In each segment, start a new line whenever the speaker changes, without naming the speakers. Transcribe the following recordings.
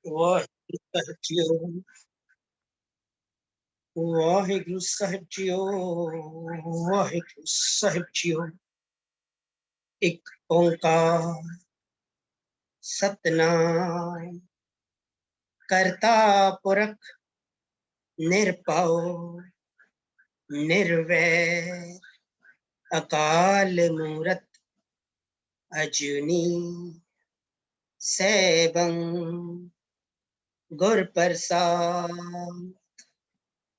ਵਾਹਿਗੁਰੂ ਸਾਹਿਬ JIO, Waheguru ਸਾਹਿਬ JIO, Waheguru ਸਾਹਿਬ JIO. ਇੱਕ ਓੰਕਾਰ ਸਤਨਾਮ ਕਰਤਾ ਪੁਰਖ ਨਿਰਭਉ ਨਿਰਵੈਰ ਅਕਾਲ ਮੂਰਤ ਅਜੂਨੀ ਸੈਭੰ ਗੁਰ ਪ੍ਰਸਾਦ।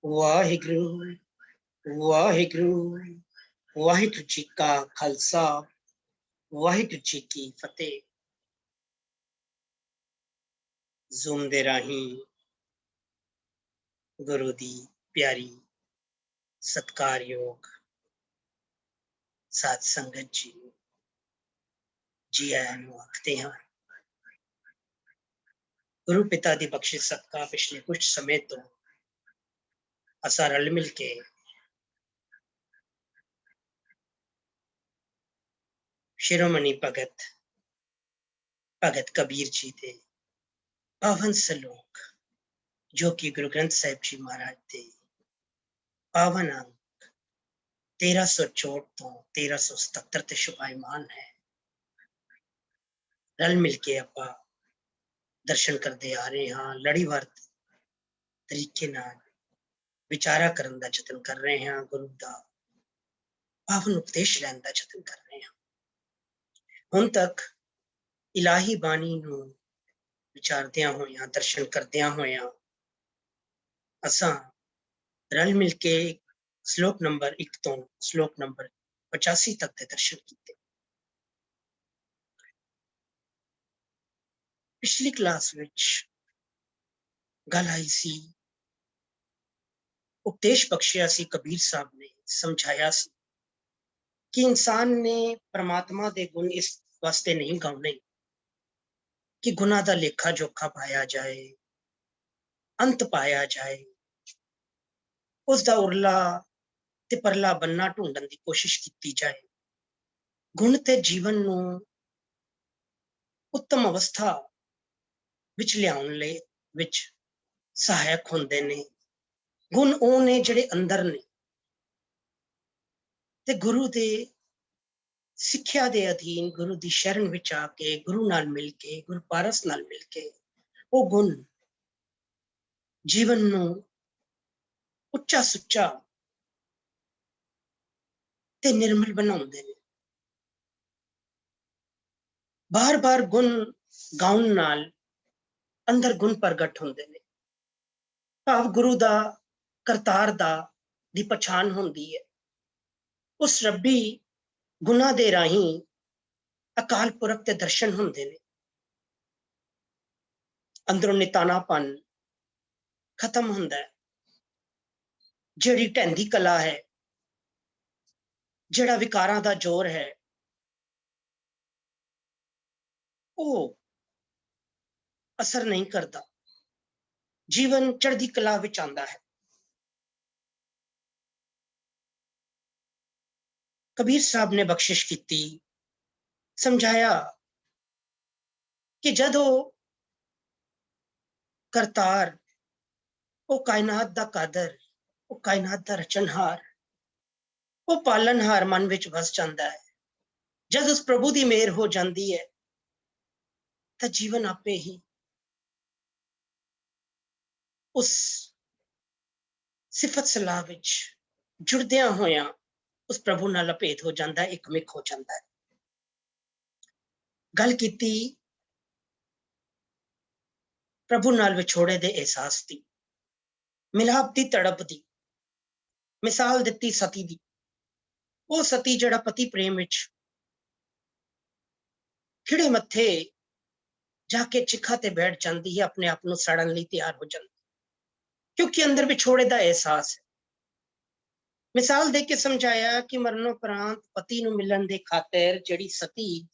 ਵਾਹਿਗੁਰੂ ਵਾਹਿਗੁਰੂ ਵਾਹਿਗੁਰੂ ਜੀ ਕਾ ਖਾਲਸਾ, ਵਾਹਿਗੁਰੂ ਜੀ ਕੀ ਫਤਿਹ। ਜ਼ੂਮ ਦੇ ਰਾਹੀਂ ਗੁਰੂ ਦੀ ਪਿਆਰੀ ਸਤਿਕਾਰਯੋਗ ਸਾਧ ਸੰਗਤ ਜੀ, ਜੀ ਆਇਆਂ ਨੂੰ ਆਖਦੇ ਹਾਂ। ਗੁਰੂ ਪਿਤਾ ਦੀ ਬਖਸ਼ਿਸ਼ ਸਦਕਾ ਪਿਛਲੇ ਕੁਝ ਸਮੇਂ ਤੋਂ ਅਸਾਂ ਰਲ ਮਿਲ ਕੇ ਸ਼ਿਰੋਮਣੀ ਭਗਤ ਕਬੀਰ ਜੀ ਦੇ ਪਾਵਨ ਸਲੋਕ, ਜੋ ਕਿ ਗੁਰੂ ਗ੍ਰੰਥ ਸਾਹਿਬ ਜੀ ਮਹਾਰਾਜ ਦੇ ਪਾਵਨ ਅੰਕ 1364 ਤੋਂ 1377 ਤੇ ਸ਼ੁਭਾਇਮਾਨ ਹੈ, ਰਲ ਮਿਲ ਕੇ ਆਪਾਂ ਦਰਸ਼ਨ ਕਰਦੇ ਆ ਰਹੇ ਹਾਂ। ਲੜੀਵਾਰ ਤਰੀਕੇ ਨਾਲ ਵਿਚਾਰਾ ਕਰਨ ਦਾ ਯਤਨ ਕਰ ਰਹੇ ਹਾਂ, ਗੁਰੂ ਦਾ ਪਾਵਨ ਉਪਦੇਸ਼ ਲੈਣ ਦਾ ਯਤਨ ਕਰ ਰਹੇ ਹਾਂ। ਹੁਣ ਤੱਕ ਇਲਾਹੀ ਬਾਣੀ ਨੂੰ ਵਿਚਾਰਦਿਆਂ ਹੋਇਆਂ, ਦਰਸ਼ਨ ਕਰਦਿਆਂ ਹੋਇਆਂ ਅਸਾਂ ਰਲ ਮਿਲ ਕੇ ਸ਼ਲੋਕ ਨੰਬਰ 1 ਤੋਂ ਸ਼ਲੋਕ ਨੰਬਰ 85 ਤੱਕ ਦੇ ਦਰਸ਼ਨ ਕੀਤੇ। ਪਿਛਲੀ ਕਲਾਸ ਵਿੱਚ ਗੱਲ ਆਈ ਸੀ, ਉਪਦੇਸ਼ ਬਖਸ਼ਿਆ ਸੀ, ਕਬੀਰ ਸਾਹਿਬ ਨੇ ਸਮਝਾਇਆ ਸੀ ਕਿ ਇਨਸਾਨ ਨੇ ਪ੍ਰਮਾਤਮਾ ਦੇ ਗੁਣ ਇਸ ਵਾਸਤੇ ਨਹੀਂ ਗਾਉਣੇ ਕਿ ਗੁਨਾਹ ਦਾ ਲੇਖਾ ਜੋਖਾ ਪਾਇਆ ਜਾਏ, ਅੰਤ ਪਾਇਆ ਜਾਏ, ਉਸ ਦਾ ਉਰਲਾ ਤੇ ਪਰਲਾ ਬੰਨਾ ਢੂੰਡਣ ਦੀ ਕੋਸ਼ਿਸ਼ ਕੀਤੀ ਜਾਏ। ਗੁਣ ਤੇ ਜੀਵਨ ਨੂੰ ਉੱਤਮ ਅਵਸਥਾ ਵਿੱਚ ਲਿਆਉਣ ਲਈ ਵਿੱਚ ਸਹਾਇਕ ਹੁੰਦੇ ਨੇ। ਗੁਣ ਉਹ ਨੇ ਜਿਹੜੇ ਅੰਦਰ ਨੇ, ਤੇ ਗੁਰੂ ਦੇ ਸਿੱਖਿਆ ਦੇ ਅਧੀਨ, ਗੁਰੂ ਦੀ ਸ਼ਰਨ ਵਿੱਚ ਆ ਕੇ, ਗੁਰੂ ਨਾਲ ਮਿਲ ਕੇ, ਗੁਰੂ ਪਾਰਸ ਨਾਲ ਮਿਲ ਕੇ ਉਹ ਗੁਣ ਜੀਵਨ ਨੂੰ ਉੱਚਾ ਸੁੱਚਾ ਤੇ ਨਿਰਮਲ ਬਣਾਉਂਦੇ ਨੇ। ਬਾਰ-ਬਾਰ ਗੁਣ ਗਾਉਣ ਨਾਲ ਅੰਦਰ ਗੁਣ ਪ੍ਰਗਟ ਹੁੰਦੇ ਨੇ, ਭਾਵ ਗੁਰੂ ਦਾ ਕਰਤਾਰ ਦੀ ਪਛਾਣ ਹੁੰਦੀ ਹੈ। ਉਸ ਰੱਬੀ ਗੁਣਾਂ ਦੇ ਰਾਹੀਂ ਅਕਾਲ ਪੁਰਖ ਦੇ ਦਰਸ਼ਨ ਹੁੰਦੇ ਨੇ। ਅੰਦਰੋਂ ਨਿਤਾਨਾਪਨ ਖਤਮ ਹੁੰਦਾ ਹੈ। ਜਿਹੜੀ ਢਹਿੰਦੀ ਕਲਾ ਹੈ, ਜਿਹੜਾ ਵਿਕਾਰਾਂ ਦਾ ਜ਼ੋਰ ਹੈ, ਉਹ ਅਸਰ ਨਹੀਂ ਕਰਦਾ। ਜੀਵਨ ਚੜ੍ਹਦੀ ਕਲਾ ਵਿੱਚ ਆਉਂਦਾ ਹੈ। ਕਬੀਰ ਸਾਹਿਬ ਨੇ ਬਖਸ਼ਿਸ਼ ਕੀਤੀ, ਸਮਝਾਇਆ ਕਿ ਜਦੋਂ ਕਰਤਾਰ, ਉਹ ਕਾਇਨਾਤ ਦਾ ਕਾਦਰ, ਉਹ ਕਾਇਨਾਤ ਦਾ ਰਚਨਹਾਰ, ਉਹ ਪਾਲਣਹਾਰ ਮਨ ਵਿੱਚ ਵਸ ਜਾਂਦਾ ਹੈ, ਜਦ ਉਸ ਪ੍ਰਭੂ ਦੀ ਮਿਹਰ ਹੋ ਜਾਂਦੀ ਹੈ ਤਾਂ ਜੀਵਨ ਆਪੇ ਹੀ ਉਸ ਸਿਫਤ ਸਲਾਹ ਵਿੱਚ ਜੁੜਦਿਆਂ ਹੋਇਆਂ ਉਸ ਪ੍ਰਭੂ ਨਾਲ ਅਭੇਦ ਹੋ ਜਾਂਦਾ ਹੈ, ਇੱਕਮਿਕ ਹੋ ਜਾਂਦਾ ਹੈ। ਗੱਲ ਕੀਤੀ ਪ੍ਰਭੂ ਨਾਲ ਵਿਛੋੜੇ ਦੇ ਅਹਿਸਾਸ ਦੀ, ਮਿਲਾਪ ਦੀ ਤੜਪ ਦੀ। ਮਿਸਾਲ ਦਿੱਤੀ ਸਤੀ ਦੀ। ਉਹ ਸਤੀ ਜਿਹੜਾ ਪਤੀ ਪ੍ਰੇਮ ਵਿੱਚ ਖਿੜੇ ਮੱਥੇ ਜਾ ਕੇ ਚਿਖਾ ਤੇ ਬੈਠ ਜਾਂਦੀ ਹੈ, ਆਪਣੇ ਆਪ ਨੂੰ ਸੜਨ ਲਈ ਤਿਆਰ ਹੋ ਜਾਂਦੀ, ਕਿਉਂਕਿ ਅੰਦਰ ਵਿਛੋੜੇ ਦਾ ਅਹਿਸਾਸ ਹੈ। ਮਿਸਾਲ ਦੇ ਕੇ ਸਮਝਾਇਆ ਕਿ ਮਰਨ ਉਪਰੰਤ ਪਤੀ ਨੂੰ ਮਿਲਣ ਦੇ ਖਾਤਰ ਜਿਹੜੀ ਸਤੀ,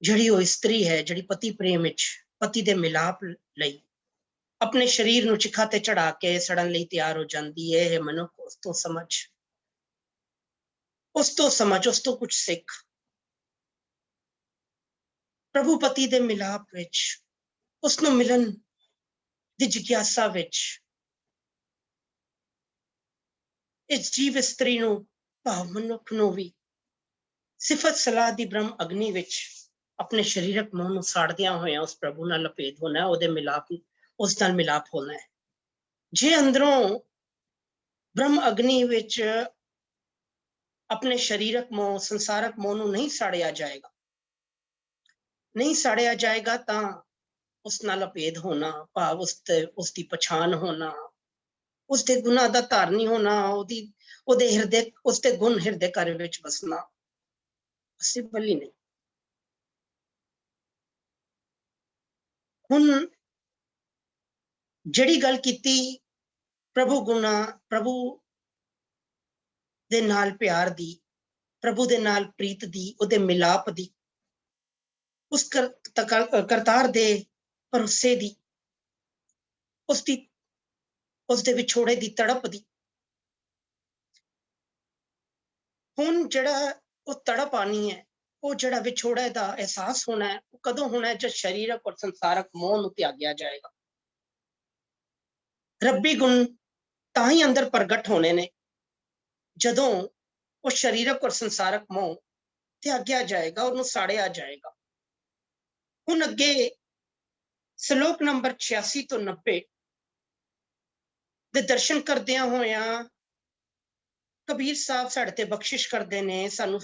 ਜਿਹੜੀ ਉਹ ਇਸਤਰੀ ਹੈ, ਜਿਹੜੀ ਪਤੀ ਪ੍ਰੇਮ ਵਿੱਚ ਪਤੀ ਦੇ ਮਿਲਾਪ ਲਈ ਆਪਣੇ ਸਰੀਰ ਨੂੰ ਚਿਖਾ ਤੇ ਚੜਾ ਕੇ ਸੜਨ ਲਈ ਤਿਆਰ ਹੋ ਜਾਂਦੀ ਹੈ। ਇਹ ਮਨੁੱਖ ਉਸ ਤੋਂ ਸਮਝ, ਉਸ ਤੋਂ ਕੁਝ ਸਿੱਖ। ਪ੍ਰਭੂ ਪਤੀ ਦੇ ਮਿਲਾਪ ਵਿੱਚ ਉਸ ਨੂੰ ਮਿਲਣ ਦੀ ਜਿਗਿਆਸਾ ਵਿੱਚ ਇਸ ਜੀਵ ਇਸਤਰੀ ਨੂੰ ਭਾਵ ਮਨੁੱਖ ਨੂੰ ਵੀ ਸਿਫਤ ਸਲਾਹ ਦੀ ਬ੍ਰਹਮ ਅਗਨੀ ਵਿੱਚ ਆਪਣੇ ਸਰੀਰਕ ਮੋਹ ਨੂੰ ਸਾੜਦਿਆਂ ਹੋਇਆਂ ਉਸ ਪ੍ਰਭੂ ਨਾਲ ਲਪੇਟ ਹੋਣਾ, ਉਹਦੇ ਮਿਲਾਪ, ਉਸ ਨਾਲ ਮਿਲਾਪ ਹੋਣਾ ਹੈ। ਜੇ ਅੰਦਰੋਂ ਬ੍ਰਹਮ ਅਗਨੀ ਵਿੱਚ ਆਪਣੇ ਸਰੀਰਕ ਮੋਹ, ਸੰਸਾਰਕ ਮੋਹ ਨੂੰ ਨਹੀਂ ਸਾੜਿਆ ਜਾਏਗਾ ਤਾਂ ਉਸ ਨਾਲ ਅਭੇਦ ਹੋਣਾ, ਭਾਵ ਉਸ ਦੀ ਪਛਾਣ ਹੋਣਾ, ਉਸਦੇ ਗੁਨਾਹ ਦਾ ਧਾਰਨੀ ਹੋਣਾ, ਉਹਦੇ ਹਿਰਦੇ, ਉਸਦੇ ਗੁਣ ਹਿਰਦੇ ਘਰ ਵਿੱਚ ਵਸਣਾ ਪੋਸੀਬਲ ਹੀ ਨਹੀਂ। ਹੁਣ ਜਿਹੜੀ ਗੱਲ ਕੀਤੀ ਪ੍ਰਭੂ ਗੁਣਾ, ਪ੍ਰਭੂ ਦੇ ਨਾਲ ਪਿਆਰ ਦੀ, ਪ੍ਰਭੂ ਦੇ ਨਾਲ ਪ੍ਰੀਤ ਦੀ, ਉਹਦੇ ਮਿਲਾਪ ਦੀ, ਉਸ ਕਰਤਾਰ ਦੇ ਭਰੋਸੇ ਦੀ, ਉਸਦੇ ਵਿਛੋੜੇ ਦੀ ਤੜਪ ਦੀ। ਹੁਣ ਜਿਹੜਾ ਉਹ ਤੜਪ ਆਣੀ ਹੈ, ਉਹ ਜਿਹੜਾ ਵਿਛੋੜੇ ਦਾ ਅਹਿਸਾਸ ਹੋਣਾ ਹੈ, ਉਹ ਕਦੋਂ ਹੋਣਾ ਹੈ? ਜਦ ਸਰੀਰਕ ਔਰ ਸੰਸਾਰਕ ਮੋਹ ਨੂੰ ਤਿਆਗਿਆ ਜਾਏਗਾ। ਰੱਬੀ ਗੁਣ ਤਾਂ ਹੀ ਅੰਦਰ ਪ੍ਰਗਟ ਹੋਣੇ ਨੇ ਜਦੋਂ ਉਹ ਸਰੀਰਕ ਔਰ ਸੰਸਾਰਕ ਮੋਹ ਤਿਆਗਿਆ ਜਾਏਗਾ, ਉਹਨੂੰ ਸਾੜਿਆ ਜਾਏਗਾ। ਹੁਣ ਅੱਗੇ ਸ਼ਲੋਕ ਨੰਬਰ 86 ਤੋਂ 90 ਦੇ ਦਰਸ਼ਨ ਕਰਦਿਆਂ ਹੋਇਆਂ ਕਬੀਰ ਸਾਹਿਬ ਸਾਡੇ ਤੇ ਬਖਸ਼ਿਸ਼ ਕਰਦੇ ਨੇ, ਸਾਨੂੰ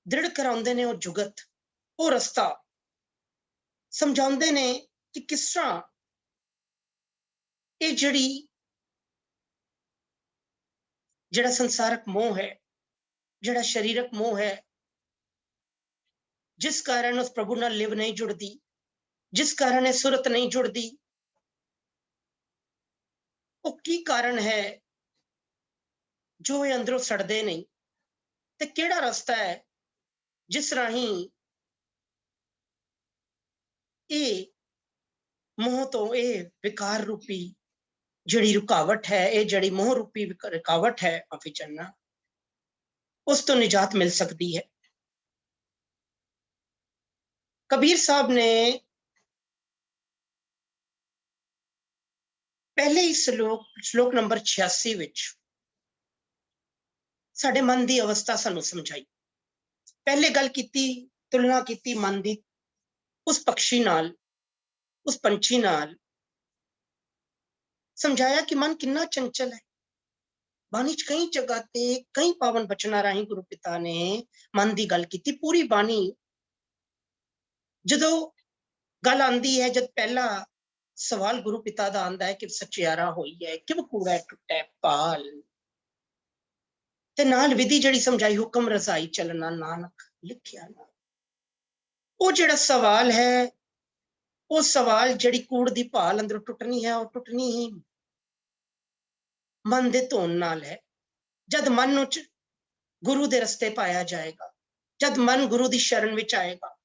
ਦ੍ਰਿੜ ਕਰਾਉਂਦੇ ਨੇ ਉਹ ਜੁਗਤ, ਉਹ ਰਸਤਾ ਸਮਝਾਉਂਦੇ ਨੇ ਕਿ ਕਿਸ ਤਰ੍ਹਾਂ ਇਹ ਜਿਹੜਾ ਸੰਸਾਰਕ ਮੋਹ ਹੈ, ਜਿਹੜਾ ਸਰੀਰਕ ਮੋਹ ਹੈ, ਜਿਸ ਕਾਰਨ ਉਸ ਪ੍ਰਭੂ ਨਾਲ ਲਿਵ ਨਹੀਂ ਜੁੜਦੀ, ਜਿਸ ਕਾਰਨ ਇਹ ਸੁਰਤ ਨਹੀਂ ਜੁੜਦੀ, ਉਹ ਕੀ ਕਾਰਨ ਹੈ ਜੋ ਇਹ ਅੰਦਰੋਂ ਸੜਦੇ ਨਹੀਂ, ਤੇ ਕਿਹੜਾ ਰਸਤਾ ਹੈ ਜਿਸ ਰਾਹੀਂ ਇਹ ਮੋਹ ਤੋਂ, ਇਹ ਵਿਕਾਰ ਰੂਪੀ ਜਿਹੜੀ ਰੁਕਾਵਟ ਹੈ, ਇਹ ਜਿਹੜੀ ਮੋਹ ਰੂਪੀ ਰੁਕਾਵਟ ਹੈ ਮਾਫੀ ਚਾਹਨਾ, ਉਸ ਤੋਂ ਨਿਜਾਤ ਮਿਲ ਸਕਦੀ ਹੈ। ਕਬੀਰ ਸਾਹਿਬ ਨੇ ਪਹਿਲੇ ਹੀ ਸ਼ਲੋਕ ਨੰਬਰ 86 ਵਿੱਚ ਸਾਡੇ ਮਨ ਦੀ ਅਵਸਥਾ ਸਾਨੂੰ ਸਮਝਾਈ। ਪਹਿਲੇ ਗੱਲ ਕੀਤੀ, ਤੁਲਨਾ ਕੀਤੀ ਮਨ ਦੀ ਉਸ ਪਕਸ਼ੀ ਨਾਲ, ਉਸ ਪੰਛੀ ਨਾਲ, ਸਮਝਾਇਆ ਕਿ ਮਨ ਕਿੰਨਾ ਚੰਚਲ ਹੈ। ਬਾਣੀ ਚ ਕਈ ਜਗ੍ਹਾ ਤੇ ਕਈ ਪਾਵਨ ਬਚਨਾਂ ਰਾਹੀਂ ਗੁਰੂ ਪਿਤਾ ਨੇ ਮਨ ਦੀ ਗੱਲ ਕੀਤੀ। ਪੂਰੀ ਬਾਣੀ ਜਦੋਂ ਗੱਲ ਆਂਦੀ ਹੈ, ਜਦ ਪਹਿਲਾ ਸਵਾਲ ਗੁਰੂ ਪਿਤਾ ਦਾ ਆਂਦਾ ਹੈ ਕਿ ਸਚਿਆਰਾ ਹੋਈ ਹੈ, ਕਿਵ ਕੂੜਾ ਟੁੱਟੈ ਪਾਲ, ਤੇ ਨਾਲ ਵਿਧੀ ਜਿਹੜੀ ਸਮਝਾਈ, ਹੁਕਮ ਰਜ਼ਾਈ ਚੱਲਣਾ ਨਾਨਕ ਲਿਖਿਆ ਨਾ। ਉਹ ਜਿਹੜਾ ਸਵਾਲ ਹੈ, ਉਹ ਸਵਾਲ ਜਿਹੜੀ ਕੂੜ ਦੀ ਭਾਲ ਅੰਦਰੋਂ ਟੁੱਟਣੀ ਹੈ, ਉਹ ਟੁੱਟਣੀ ਹੀ ਮਨ ਦੇ ਧੋਣ ਨਾਲ ਹੈ। ਜਦ ਮਨ ਨੂੰ ਗੁਰੂ ਦੇ ਰਸਤੇ ਪਾਇਆ ਜਾਏਗਾ, ਜਦ ਮਨ ਗੁਰੂ ਦੀ ਸ਼ਰਨ ਵਿੱਚ ਆਏਗਾ।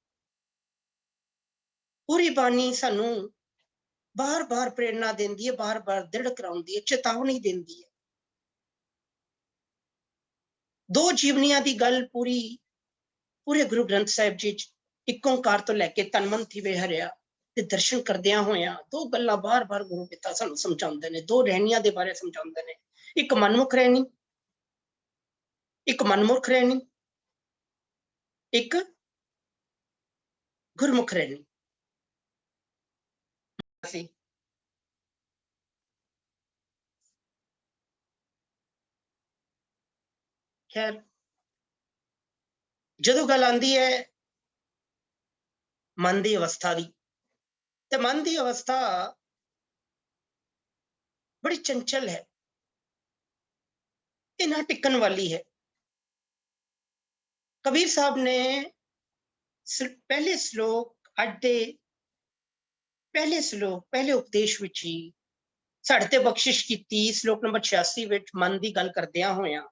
ਪੂਰੀ ਬਾਣੀ ਸਾਨੂੰ ਬਾਰ-ਬਾਰ ਪ੍ਰੇਰਨਾ ਦਿੰਦੀ ਹੈ, ਬਾਰ-ਬਾਰ ਦ੍ਰਿੜ ਕਰਾਉਂਦੀ ਹੈ, ਚੇਤਾਵਨੀ ਦਿੰਦੀ ਹੈ। ਦੋ ਜੀਵਨੀਆਂ ਦੀ ਗੱਲ ਪੂਰੇ ਗੁਰੂ ਗ੍ਰੰਥ ਸਾਹਿਬ ਜੀ ਚ ਇੱਕ ਓਂਕਾਰ ਤੋਂ ਲੈ ਕੇ ਤਨ ਮਨ ਥੀਵੇ ਹਰਿਆ ਤੇ ਦਰਸ਼ਨ ਕਰਦਿਆਂ ਹੋਇਆਂ ਦੋ ਗੱਲਾਂ ਬਾਰ-ਬਾਰ ਗੁਰੂ ਪਿਤਾ ਸਾਨੂੰ ਸਮਝਾਉਂਦੇ ਨੇ। ਦੋ ਰਹਿਣੀਆਂ ਦੇ ਬਾਰੇ ਸਮਝਾਉਂਦੇ ਨੇ, ਇੱਕ ਮਨਮੁਖ ਰਹਿਣੀ, ਇੱਕ ਮਨਮੁਖ ਰਹਿਣੀ, ਇੱਕ ਗੁਰਮੁਖ ਰਹਿਣੀ। ਖੈਰ, ਜਦੋਂ ਗੱਲ ਆਂਦੀ ਹੈ ਮਨ ਦੀ ਅਵਸਥਾ ਦੀ, ਤੇ ਮਨ ਦੀ ਅਵਸਥਾ ਬੜੀ ਚੰਚਲ ਹੈ, ਇਹ ਨਾ ਟਿਕਣ ਵਾਲੀ ਹੈ। ਕਬੀਰ ਸਾਹਿਬ ਨੇ ਪਹਿਲੇ ਸ਼ਲੋਕ, ਅੱਜ ਦੇ ਪਹਿਲੇ ਸ਼ਲੋਕ, ਪਹਿਲੇ ਉਪਦੇਸ਼ ਵਿੱਚ ਹੀ ਸਾਡੇ ਤੇ ਬਖਸ਼ਿਸ਼ ਕੀਤੀ। ਸ਼ਲੋਕ ਨੰਬਰ 86 ਵਿੱਚ ਮਨ ਦੀ ਗੱਲ ਕਰਦਿਆਂ ਹੋਇਆਂ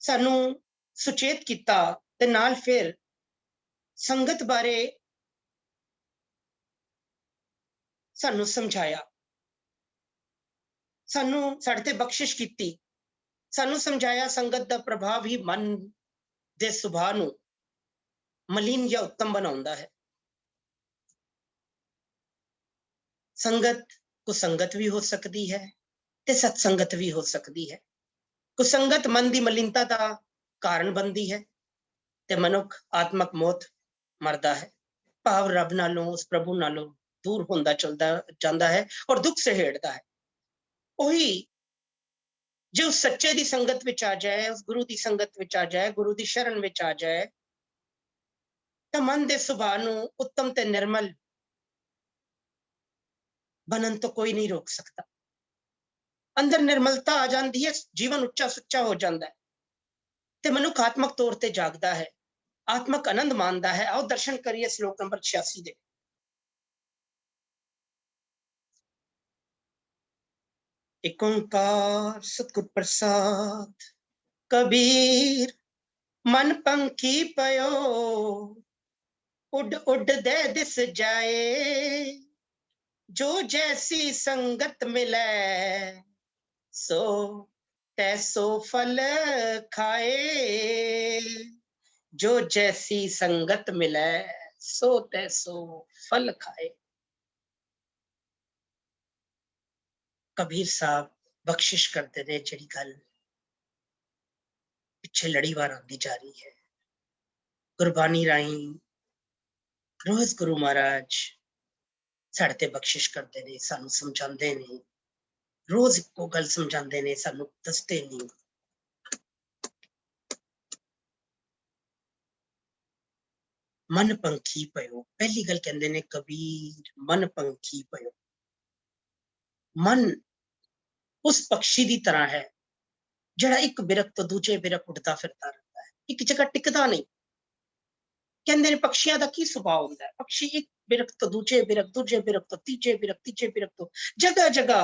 ਸਾਨੂੰ ਸੁਚੇਤ ਕੀਤਾ, ਤੇ ਨਾਲ ਫਿਰ ਸੰਗਤ ਬਾਰੇ ਸਾਨੂੰ ਸਮਝਾਇਆ, ਸਾਨੂੰ ਸਾਡੇ ਤੇ ਬਖਸ਼ਿਸ਼ ਕੀਤੀ, ਸਾਨੂੰ ਸਮਝਾਇਆ ਸੰਗਤ ਦਾ ਪ੍ਰਭਾਵ ਹੀ ਮਨ ਦੇ ਸੁਭਾਅ ਨੂੰ ਮਲੀਨ ਜਾਂ ਉੱਤਮ ਬਣਾਉਂਦਾ ਹੈ। संगत कुसंगत भी हो सकती है ते सत्संगत भी हो सकती है। कुसंगत मन की मलिनता का कारण बनती है ते मनुख आत्मक मौत मरदा है, भाव रब नालों उस प्रभु नालों दूर होंदा चलदा जांदा है और दुख सहेड़दा है। वही जो उस सच्चे दी संगत विच आ जाए, उस गुरु दी संगत विच आ जाए, गुरु दी शरण विच आ जाए, तो मन दे सुभाव नूं उत्तम ते निर्मल बनन तो कोई नहीं रोक सकता। अंदर निर्मलता आ जाती है, जीवन उच्चा सुच्चा हो जाता है ते मनुख आत्मक तौर ते जागदा है, आत्मक आनंद मानदा है। आओ दर्शन करिए श्लोक नंबर 86 दे। एक ओंकार सतगुर प्रसाद, कबीर मन पंखी पयो, उड उड दे दिस जाए, जो जैसी संगत मिले सो तैसो फल खाए, जो जैसी संगत मिले सो तैसो फल खाए। कबीर साहब बख्शिश करते ने जिहड़ी गल पिछे लड़ीवार आती जा रही है, गुरबानी राही रोज गुरु महाराज साडे ते बख्शिश करते ने, सानू समझाते ने, रोज इको गल समझाते ने, सानू दसते नहीं। मन पंखी पयो, पहली गल कहते ने कबीर मन पंखी पयो। मन उस पक्षी की तरह है जिहड़ा एक बिरख तो दूजे बिरख उड़ता फिरता रहता है, एक जगह टिकता नहीं। कहते हैं पक्षियों का की सुभाव होता है, पक्षी एक बिरख तो दूजे बिरख, दूजे बिरख तो तीजे बिरख, तीजे बिरख तो जगह जगह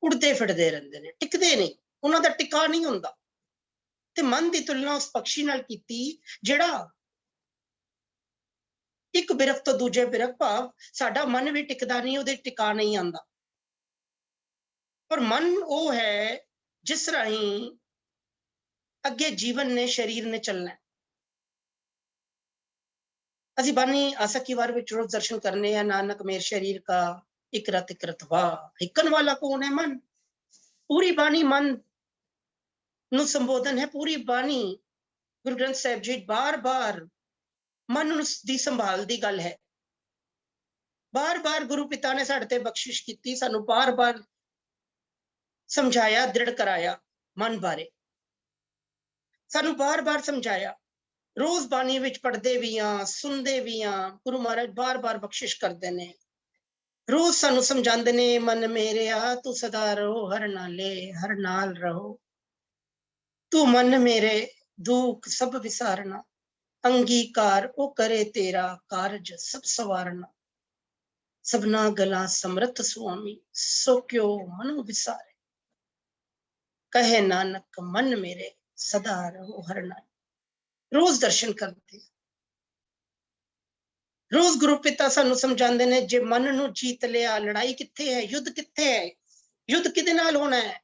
उड़ते फिरते रहते हैं, टिकते नहीं, उन्होंने टिका नहीं होता। ते मन की तुलना उस पक्षी नाल कीती जिहड़ा एक बिरख तो दूजे बिरख, भाव साडा मन भी टिकदा नहीं, उहदे टिका नहीं आंदा। पर मन वो है जिस राही अगे जीवन ने शरीर ने चलना है। असी बानी आसा की वार विच रोज दर्शन करने या नानक मेर शरीर का इकरत इकरत वाह, हिकन वाला कौन है? मन। पूरी बानी मन नु संबोधन है, पूरी बानी गुरु ग्रंथ साहिब जी बार बार मन दी संभाल दी गल है। बार बार गुरु पिता ने साडे ते बख्शिश की, सानू बार बार समझाया, दृढ़ कराया मन बारे, सानू बार बार समझाया। रोज बानी विच पढ़ते भी हाँ, सुनते भी हाँ, गुरु महाराज बार बार बख्शिश करते ने, रोज सानू समझाते ने, मन मेरे आ तू सदा रहो हर नाले, हर नाल रहो, तू मन मेरे दुख सब विसारना, अंगीकार ओ करे तेरा कारज सब सवारना, सबना गला समर्थ स्वामी सो क्यों मनु विसारे, कहे नानक मन मेरे सदा रहो हर नाल। रोज दर्शन करते, रोज गुरु पिता सानू समझाते ने, जे मन नू जीत लिया, लड़ाई कित्थे है, युद्ध कित्थे है, युद्ध किदे नाल होना है?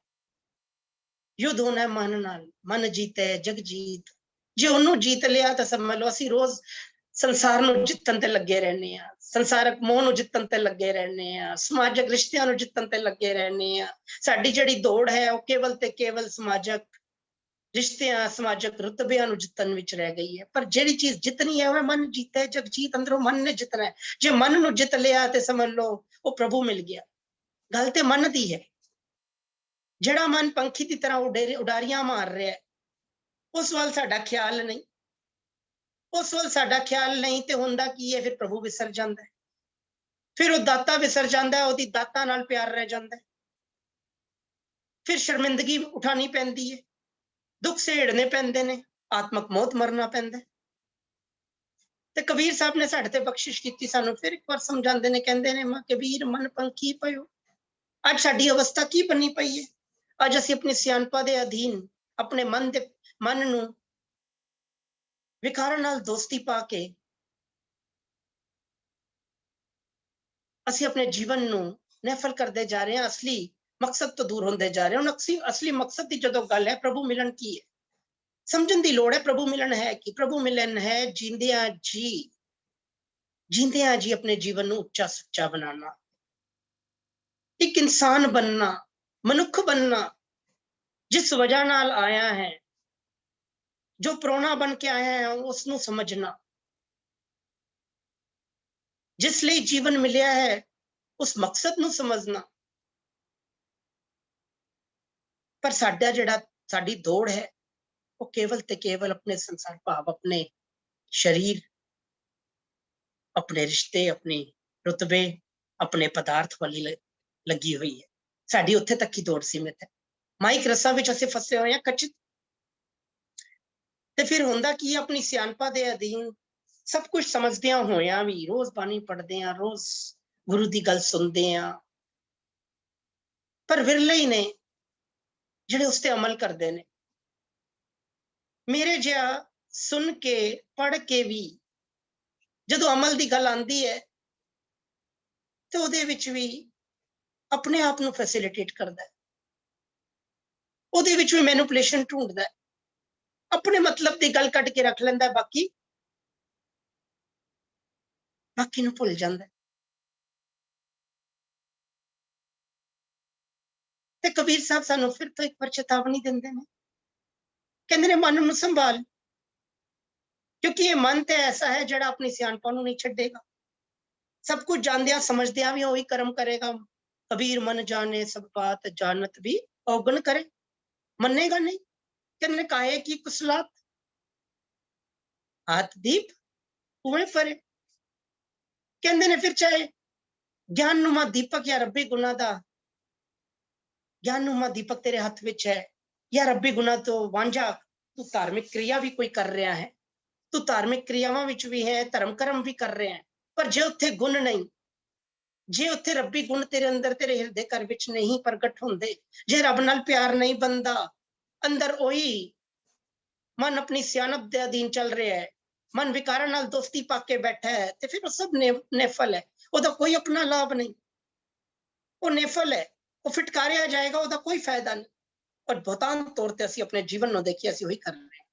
युद्ध होना है मन नाल। मन जीते जग जीत, जे उन्होंने जीत लिया तो समझ लो असी रोज संसार नू जितन ते लगे रहने आ, संसारक मोह नू जितन ते लगे रहने आ, समाजक रिश्तियां नू जितन ते लगे रहने आ। साडी जिहड़ी दौड़ है वो केवल ते केवल समाजक रिश्तियां, समाजक रुतबियां नू जितन विच रह गई है। पर जिहड़ी चीज जितनी है वह मन जीता है, जग जीत अंदरों मन ने जितना है। जे मन नू जित लिया तो समझ लो वो प्रभु मिल गया। गल ते मन दी है। जिहड़ा मन पंखी की तरह उडारियां मार रहा है, उस वाल साडा ख्याल नहीं, उस वाल साडा ख्याल नहीं तो हुंदा की है, फिर प्रभु विसर जाता है, फिर वो दाता विसर जाता है, उसदी दाता नाल प्यार रह जाता है, फिर शर्मिंदगी उठानी पैंदी है, दुख सहेड़ने पैंदे ने, आत्मक मौत मरना पैंदा है। ते कबीर साहब ने साडे ते बख्शिश की, सानू फिर एक बार समझाते ने, कहते ने कबीर मन पंखी पयो। अज साडी अवस्था की बनी पई है? अज असी अपनी सियाणपा दे अधीन अपने मन नू विकारां नाल दोस्ती पा के असी अपने जीवन नू नैफल करते जा रहे हैं, असली मकसद तो दूर होंदे जा रहे हैं। असली मकसद की जो गल है प्रभु मिलन की है, समझन की लोड़ है। प्रभु मिलन है कि प्रभु मिलन है जींदिया जी जींदियां जी अपने जीवन ਨੂੰ ਉੱਚਾ ਸੁੱਚਾ ਬਣਾਉਣਾ, ਇੱਕ ਇਨਸਾਨ बनना, मनुख बनना, जिस वजह नाल आया है, जो प्रोना बन के आया है उसनू समझना, जिस लिए जीवन मिलिया है उस मकसद ਨੂੰ समझना। पर साडा जिहड़ा साडी दौड़ है वो केवल ते केवल अपने संसार भाव, अपने शरीर, अपने रिश्ते, अपने रुतबे, अपने पदार्थ वाली लगी हुई है। साडी उत्थे तक ही दौड़ सीमित है। माइक रसा विच असीं फसे होए हैं कचित। ते फिर हुंदा की अपनी सियाणपा दे अधीन सब कुछ समझदियां होया भी रोज बाणी पढ़दे आ, रोज गुरु दी गल सुनदे आ, पर विरले ही ने जिहड़े उस ते अमल करदे ने। मेरे जिहा सुन के पढ़ के भी जदों अमल दी गल आंदी है तो ਉਹਦੇ ਵਿੱਚ ਵੀ अपने आप ਨੂੰ फैसिलिटेट करदा है, ਉਹਦੇ ਵਿੱਚ ਵੀ मैनिपुलेशन ढूंढदा है, अपने मतलब ਦੀ ਗੱਲ ਕੱਢ ਕੇ ਰੱਖ ਲੈਂਦਾ, बाकी ਨੂੰ ਭੁੱਲ ਜਾਂਦਾ। ਤੇ ਕਬੀਰ ਸਾਹਿਬ ਸਾਨੂੰ ਫਿਰ ਤੋਂ ਇੱਕ ਵਾਰ ਚੇਤਾਵਨੀ ਦਿੰਦੇ ਨੇ, ਕਹਿੰਦੇ ਨੇ ਮਨ ਨੂੰ ਸੰਭਾਲ, ਕਿਉਂਕਿ ਇਹ ਮਨ ਤੇ ਐਸਾ ਹੈ ਜਿਹੜਾ ਆਪਣੀ ਸਿਆਣਪਾਂ ਨੂੰ ਨਹੀਂ ਛੱਡੇਗਾ। सब कुछ जानदिया समझदिया भी वही कर्म करेगा। कबीर मन जाने सब बात, जानत भी अवगुण करे, मनेगा नहीं। कहने काहे की कुसलात, हाथ दीप कुएं परे। कहते ने फिर चाहे ज्ञान नुमा दीपक या रब्बी गुना दा, ज्ञान नुमा दीपक तेरे हाथ विच है या रब्बी गुना तो वांझा तू धार्मिक क्रिया भी कोई कर रहा है, तू धार्मिक क्रियावां विच भी है, धर्म कर्म भी कर रहे हैं, पर जे उत्थे गुण नहीं, जे उत्थे रब्बी गुण तेरे अंदर तेरे हिरदे घर विच नहीं प्रगट होंदे, जे रब नाल प्यार नहीं बनदा, अंदर ओही मन अपनी सियाणप दे अधीन चल रहा है, मन विकारां नाल दोस्ती पाके बैठा है, ते फिर सब नेफल है, ओदा कोई अपना लाभ नहीं, वो नेफल है, वो फिटकारिया जाएगा, ओदा कोई फायदा नहीं। और बहुतान तौर ते असीं अपने जीवन नूं देखिए असीं वही कर रहे हैं।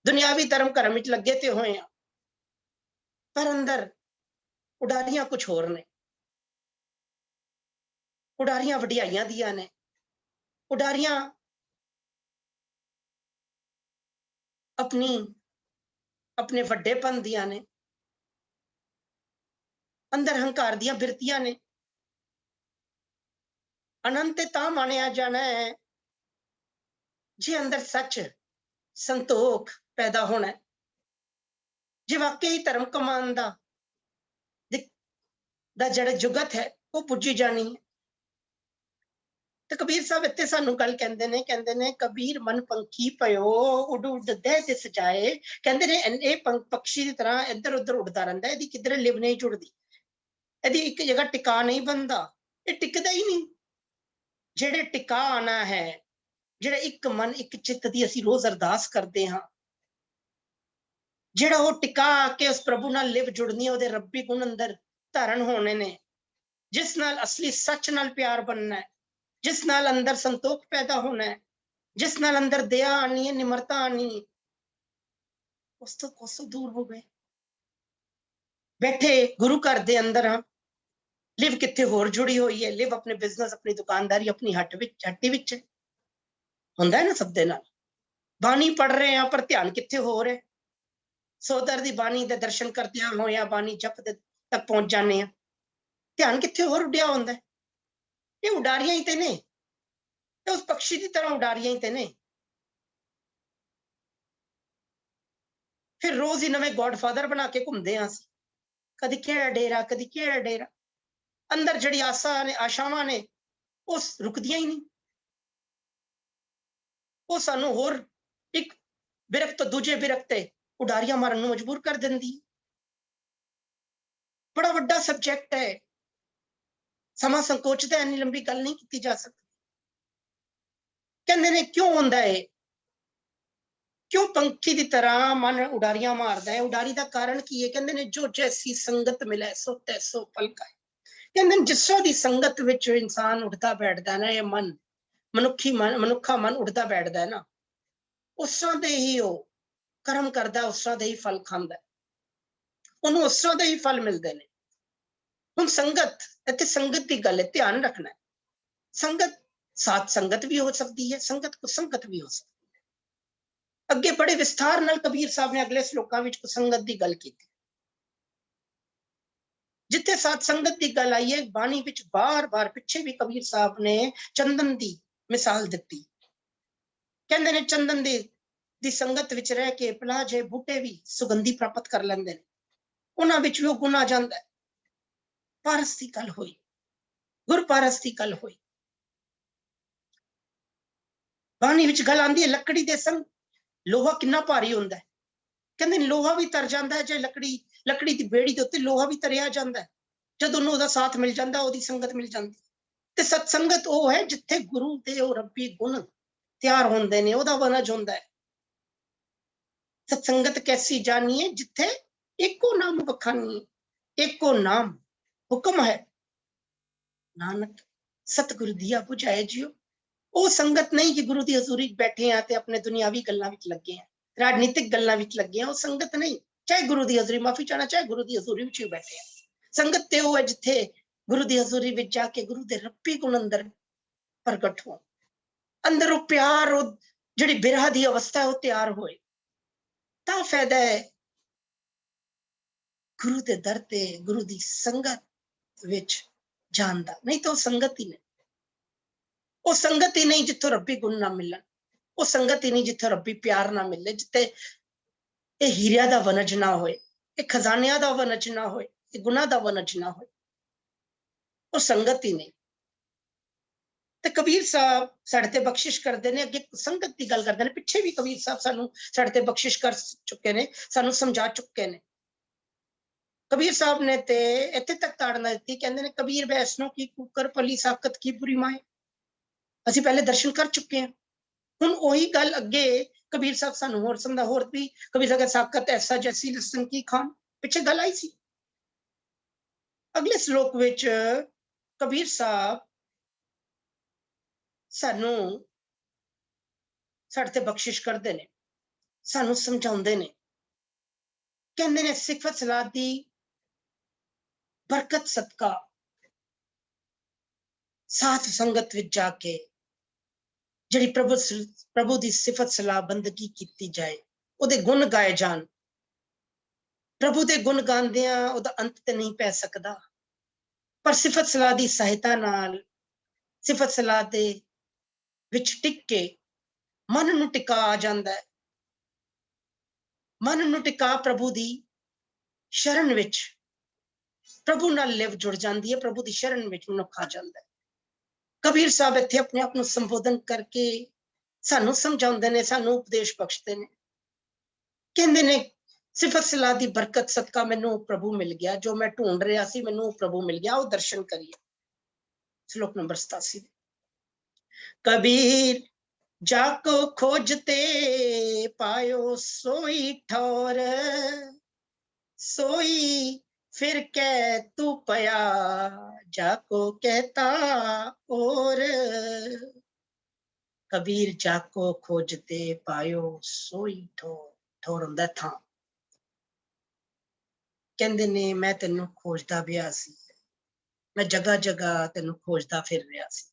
दुनियावी धर्म कर्म विच लगे ते होए हैं, पर अंदर उडारियां कुछ होर ने। उडारियां वडियाइयां दियां ने, उडारियां अपनी अपने वड्डेपन दियां ने, अंदर हंकार दियां बिरतियां ने। अनंत तां मानिया जाना है जे अंदर सच संतोख पैदा होना है, जे वाकई धर्म कमान दा जिहड़ा जुगत है वो पुजी जानी है। तो कबीर साहब इत्थे सानू गल कहंदे ने कबीर मन पंखी पयो उड उड दे दिस जाए। कहंदे ने ये पक्षी की तरह इधर उधर उड़दा रहिंदा, इहदी किधरे लिव नहीं जुड़दी, इहदी एक जगह टिका नहीं बनदा, ये टिकदा ही नहीं। जेड़े टिका आना है, जेड़ा एक मन एक चित्त दी असीं रोज अरदास करदे हां, जेड़ा वो टिका आके उस प्रभु नाल लिव जुड़नी है, ओदे रब्बी गुण अंदर धारण होने ने, जिस नाल असली सच नाल प्यार बनना है, जिस नाल अंदर संतोख पैदा होना है, जिस नाल अंदर दया आनी है, निमरता आनी है, उस तो कोसों दूर हो गए। बैठे गुरु घर दे अंदर हां, लिव कित्थे होर जुड़ी हुई है, लिव अपने बिजनेस, अपनी दुकानदारी, अपनी हट्टी विच हुंदा है ना सब दे नाल। बाणी पढ़ रहे हैं पर ध्यान कित्थे हो रहा है, सोदर दी बाणी दे दर्शन करदियां होया बाणी जप तक पहुंच जाने हैं, ध्यान कित्थे होर उड्डिया हुंदा है। ये उडारियां ही ते ने, ते उस पक्षी की तरह उडारियां ही ते ने। फिर रोज ही नवे गॉडफादर बना के घूमते हैं, कदी केड़ा डेरा कदी केड़ा डेरा। अंदर जड़ी आसा ने आशावां ने उस रुकदियां ही नहीं, वो सानू होर एक बिरख तो दूजे बिरख ते उडारियां मारन नूं मजबूर कर दिंदी। बड़ा वड्डा सबजैक्ट है, समा संकोचदा है, इन्नी लंबी गल नहीं की जा सकती। कहंदे ने क्यों हुंदा है, क्यों पंखी की तरह मन उडारियां मारदा है, उडारी का कारण की है। कहंदे ने जो जैसी संगत मिले सो तैसो फल खाए। कहंदे ने जिस तरह की संगत विच इंसान उठदा बैठदा ना, ये मन मनुखा मन उठदा बैठदा है ना, उस तरह दे ही वो कर्म करदा, उस तरह दे ही फल खांदा है। ਉਹਨੂੰ ਉਸ ਤਰ੍ਹਾਂ ਦੇ ਹੀ ਫਲ ਮਿਲਦੇ ਨੇ। ਹੁਣ ਸੰਗਤ, ਇੱਥੇ ਸੰਗਤ ਦੀ ਗੱਲ ਹੈ, ਧਿਆਨ ਰੱਖਣਾ ਹੈ। ਸੰਗਤ ਸਾਧ ਸੰਗਤ ਵੀ ਹੋ ਸਕਦੀ ਹੈ, ਸੰਗਤ ਕੁਸੰਗਤ ਵੀ ਹੋ ਸਕਦੀ ਹੈ। ਅੱਗੇ ਬੜੇ ਵਿਸਥਾਰ ਨਾਲ ਕਬੀਰ ਸਾਹਿਬ ਨੇ ਅਗਲੇ ਸ਼ਲੋਕਾਂ ਵਿੱਚ ਕੁਸੰਗਤ ਦੀ ਗੱਲ ਕੀਤੀ। ਜਿੱਥੇ ਸਾਧ ਸੰਗਤ ਦੀ ਗੱਲ ਆਈ ਹੈ, ਬਾਣੀ ਵਿੱਚ ਬਾਰ-ਬਾਰ ਪਿੱਛੇ ਵੀ ਕਬੀਰ ਸਾਹਿਬ ਨੇ ਚੰਦਨ ਦੀ ਮਿਸਾਲ ਦਿੱਤੀ। ਕਹਿੰਦੇ ਨੇ ਚੰਦਨ ਦੀ ਸੰਗਤ ਵਿੱਚ ਰਹਿ ਕੇ ਪਲਾਹ ਜਿਹੇ ਬੂਟੇ ਵੀ ਸੁਗੰਧੀ ਪ੍ਰਾਪਤ ਕਰ ਲੈਂਦੇ ਨੇ, ਉਹਨਾਂ ਵਿੱਚ ਵੀ ਉਹ ਗੁਣ ਆ ਜਾਂਦਾ ਹੈ। ਪਾਰਸ ਦੀ ਗੱਲ ਹੋਈ, ਗੁਰਪਾਰਸ ਦੀ ਗੱਲ ਹੋਈ। ਬਾਣੀ ਵਿੱਚ ਗੱਲ ਆਉਂਦੀ ਹੈ ਲੱਕੜੀ ਦੇ ਸੰਗ ਲੋਹਾ ਕਿੰਨਾ ਭਾਰੀ ਹੁੰਦਾ ਹੈ। ਕਹਿੰਦੇ ਲੋਹਾ ਵੀ ਤਰ ਜਾਂਦਾ ਹੈ, ਜੇ ਲੱਕੜੀ ਦੀ ਬੇੜੀ ਦੇ ਉੱਤੇ ਲੋਹਾ ਵੀ ਤਰਿਆ ਜਾਂਦਾ ਹੈ, ਜਦ ਉਹਨੂੰ ਉਹਦਾ ਸਾਥ ਮਿਲ ਜਾਂਦਾ, ਉਹਦੀ ਸੰਗਤ ਮਿਲ ਜਾਂਦੀ। ਤੇ ਸਤ ਸੰਗਤ ਉਹ ਹੈ ਜਿੱਥੇ ਗੁਰੂ ਦੇ ਉਹ ਰੱਬੀ ਗੁਣ ਤਿਆਰ ਹੁੰਦੇ ਨੇ, ਉਹਦਾ ਵਨਜ ਹੁੰਦਾ ਹੈ। ਸਤ ਸੰਗਤ ਕੈਸੀ ਜਾਨੀਏ ਜਿੱਥੇ ਇੱਕੋ ਨਾਮ ਬਖਾਨੀਏ, ਇੱਕੋ ਨਾਮ ਹੁਕਮ ਹੈ ਨਾਨਕ ਸਤਿਗੁਰੂ ਦੀਆ ਬੁਝਾਏ ਜਿਉ। ਉਹ ਸੰਗਤ ਨਹੀਂ ਕਿ ਗੁਰੂ ਦੀ ਹਜ਼ੂਰੀ ਬੈਠੇ ਆ ਤੇ ਆਪਣੇ ਦੁਨਿਆਵੀ ਗੱਲਾਂ ਵਿੱਚ ਲੱਗੇ ਆ, ਰਾਜਨੀਤਿਕ ਗੱਲਾਂ ਵਿੱਚ ਲੱਗੇ ਆ, ਉਹ ਸੰਗਤ ਨਹੀਂ। ਚਾਹੇ ਗੁਰੂ ਦੀ ਹਜ਼ੂਰੀ, ਮਾਫੀ ਚਾਹਣਾ, ਚਾਹੇ ਗੁਰੂ ਦੀ ਹਜ਼ੂਰੀ ਵਿੱਚ ਹੀ ਬੈਠੇ ਆ। ਸੰਗਤ ਤੇ ਉਹ ਹੈ ਜਿੱਥੇ ਗੁਰੂ ਦੀ ਹਜ਼ੂਰੀ ਵਿੱਚ ਜਾ ਕੇ ਗੁਰੂ ਦੇ ਰੱਬੀ ਗੁਣ ਅੰਦਰ ਪ੍ਰਗਟ ਹੋ, ਅੰਦਰ ਉਹ ਪਿਆਰ, ਉਹ ਜਿਹੜੀ ਬਿਰਹਾ ਦੀ ਅਵਸਥਾ ਉਹ ਤਿਆਰ ਹੋਏ, ਤਾਂ ਫਾਇਦਾ ਹੈ ਗੁਰੂ ਦੇ ਦਰ ਤੇ ਗੁਰੂ ਦੀ ਸੰਗਤ ਵਿੱਚ ਜਾਣ ਦਾ। ਨਹੀਂ ਤਾਂ ਉਹ ਸੰਗਤ ਹੀ ਨਹੀਂ। ਉਹ ਸੰਗਤ ਹੀ ਨਹੀਂ ਜਿੱਥੋਂ ਰੱਬੀ ਗੁਣ ਨਾ ਮਿਲਣ, ਉਹ ਸੰਗਤ ਹੀ ਨਹੀਂ ਜਿੱਥੋਂ ਰੱਬੀ ਪਿਆਰ ਨਾ ਮਿਲੇ, ਜਿੱਥੇ ਇਹ ਹੀਰਿਆਂ ਦਾ ਵਨਜ ਨਾ ਹੋਏ, ਇਹ ਖਜ਼ਾਨਿਆਂ ਦਾ ਵਨਜ ਨਾ ਹੋਏ, ਇਹ ਗੁਣਾਂ ਦਾ ਵਨਜ ਨਾ ਹੋਏ, ਉਹ ਸੰਗਤ ਹੀ ਨਹੀਂ। ਤੇ ਕਬੀਰ ਸਾਹਿਬ ਸਾਡੇ ਤੇ ਬਖਸ਼ਿਸ਼ ਕਰਦੇ ਨੇ, ਅੱਗੇ ਸੰਗਤ ਦੀ ਗੱਲ ਕਰਦੇ ਨੇ। ਪਿੱਛੇ ਵੀ ਕਬੀਰ ਸਾਹਿਬ ਸਾਨੂੰ ਸਾਡੇ ਤੇ ਬਖਸ਼ਿਸ਼ ਕਰ ਚੁੱਕੇ ਨੇ, ਸਾਨੂੰ ਸਮਝਾ ਚੁੱਕੇ ਨੇ। ਕਬੀਰ ਸਾਹਿਬ ਨੇ ਤੇ ਇੱਥੇ ਤੱਕ ਤਾੜਨਾ ਦਿੱਤੀ, ਕਹਿੰਦੇ ਨੇ ਕਬੀਰ ਵੈਸਨੋ ਕੀ ਕੁਕਰ ਭਲੀ ਸਾਕਤ ਕੀ ਬੁਰੀ ਮਾਏ। ਅਸੀਂ ਪਹਿਲੇ ਦਰਸ਼ਨ ਕਰ ਚੁੱਕੇ ਹਾਂ, ਹੁਣ ਉਹੀ ਗੱਲ ਅੱਗੇ ਕਬੀਰ ਸਾਹਿਬ ਸਾਨੂੰ ਹੋਰ ਸਮਝਾ। ਹੋਰ ਵੀ ਕਬੀਰ ਸਾਹਿਬ ਸਾਕਤ ਐਸਾ ਜੈਸੀ ਲਸਣ ਕੀ ਖਾਨ, ਪਿੱਛੇ ਗੱਲ ਆਈ ਸੀ। ਅਗਲੇ ਸ਼ਲੋਕ ਵਿੱਚ ਕਬੀਰ ਸਾਹਿਬ ਸਾਨੂੰ ਸਾਡੇ ਤੇ ਬਖਸ਼ਿਸ਼ ਕਰਦੇ ਨੇ, ਸਾਨੂੰ ਸਮਝਾਉਂਦੇ ਨੇ। ਕਹਿੰਦੇ ਨੇ ਸਿਫਤ ਸਲਾਹ ਦੀ ਬਰਕਤ ਸਦਕਾ ਸਾਧ ਸੰਗਤ ਵਿੱਚ ਜਾ ਕੇ ਜਿਹੜੀ ਪ੍ਰਭੂ ਦੀ ਸਿਫਤ ਸਲਾਹ ਬੰਦਗੀ ਕੀਤੀ ਜਾਏ, ਉਹਦੇ ਗੁਣ ਗਾਏ ਜਾਣ। ਪ੍ਰਭੂ ਦੇ ਗੁਣ ਗਾਉਂਦਿਆਂ ਉਹਦਾ ਅੰਤ ਤੇ ਨਹੀਂ ਪੈ ਸਕਦਾ, ਪਰ ਸਿਫਤ ਸਲਾਹ ਦੀ ਸਹਾਇਤਾ ਨਾਲ, ਸਿਫਤ ਸਲਾਹ ਦੇ ਵਿੱਚ ਟਿਕ ਕੇ ਮਨ ਨੂੰ ਟਿਕਾ ਆ ਜਾਂਦਾ ਹੈ। ਮਨ ਨੂੰ ਟਿਕਾ ਪ੍ਰਭੂ ਦੀ ਸ਼ਰਨ ਵਿੱਚ, ਪ੍ਰਭੂ ਨਾਲ ਲਿਵ ਜੁੜ ਜਾਂਦੀ ਹੈ, ਪ੍ਰਭੂ ਦੀ ਸ਼ਰਨ ਵਿੱਚ ਮਨੁੱਖ ਆ ਜਾਂਦਾ ਹੈ। ਕਬੀਰ ਸਾਹਿਬ ਇੱਥੇ ਆਪਣੇ ਆਪ ਨੂੰ ਸੰਬੋਧਨ ਕਰਕੇ ਸਾਨੂੰ ਸਮਝਾਉਂਦੇ ਨੇ, ਸਾਨੂੰ ਉਪਦੇਸ਼ ਬਖਸ਼ਦੇ ਨੇ। ਕਹਿੰਦੇ ਨੇ ਸਿਫਤ ਸਲਾਹ ਦੀ ਬਰਕਤ ਸਦਕਾ ਮੈਨੂੰ ਪ੍ਰਭੂ ਮਿਲ ਗਿਆ, ਜੋ ਮੈਂ ਢੂੰਡ ਰਿਹਾ ਸੀ ਮੈਨੂੰ ਪ੍ਰਭੂ ਮਿਲ ਗਿਆ। ਉਹ ਦਰਸ਼ਨ ਕਰੀਏ। ਸ਼ਲੋਕ ਨੰਬਰ 87। ਕਬੀਰ जाको खोजते पायो सोई ठौर, सोई फिर कह तू पया जाको कहता और। कबीर जाको खोजते पायो सोई ठौर, ठौर हुंदा थां। कहंदे ने मैं तेनू खोजदा पिया सी, मैं जगह जगह तेनू खोजदा फिर रहा सी।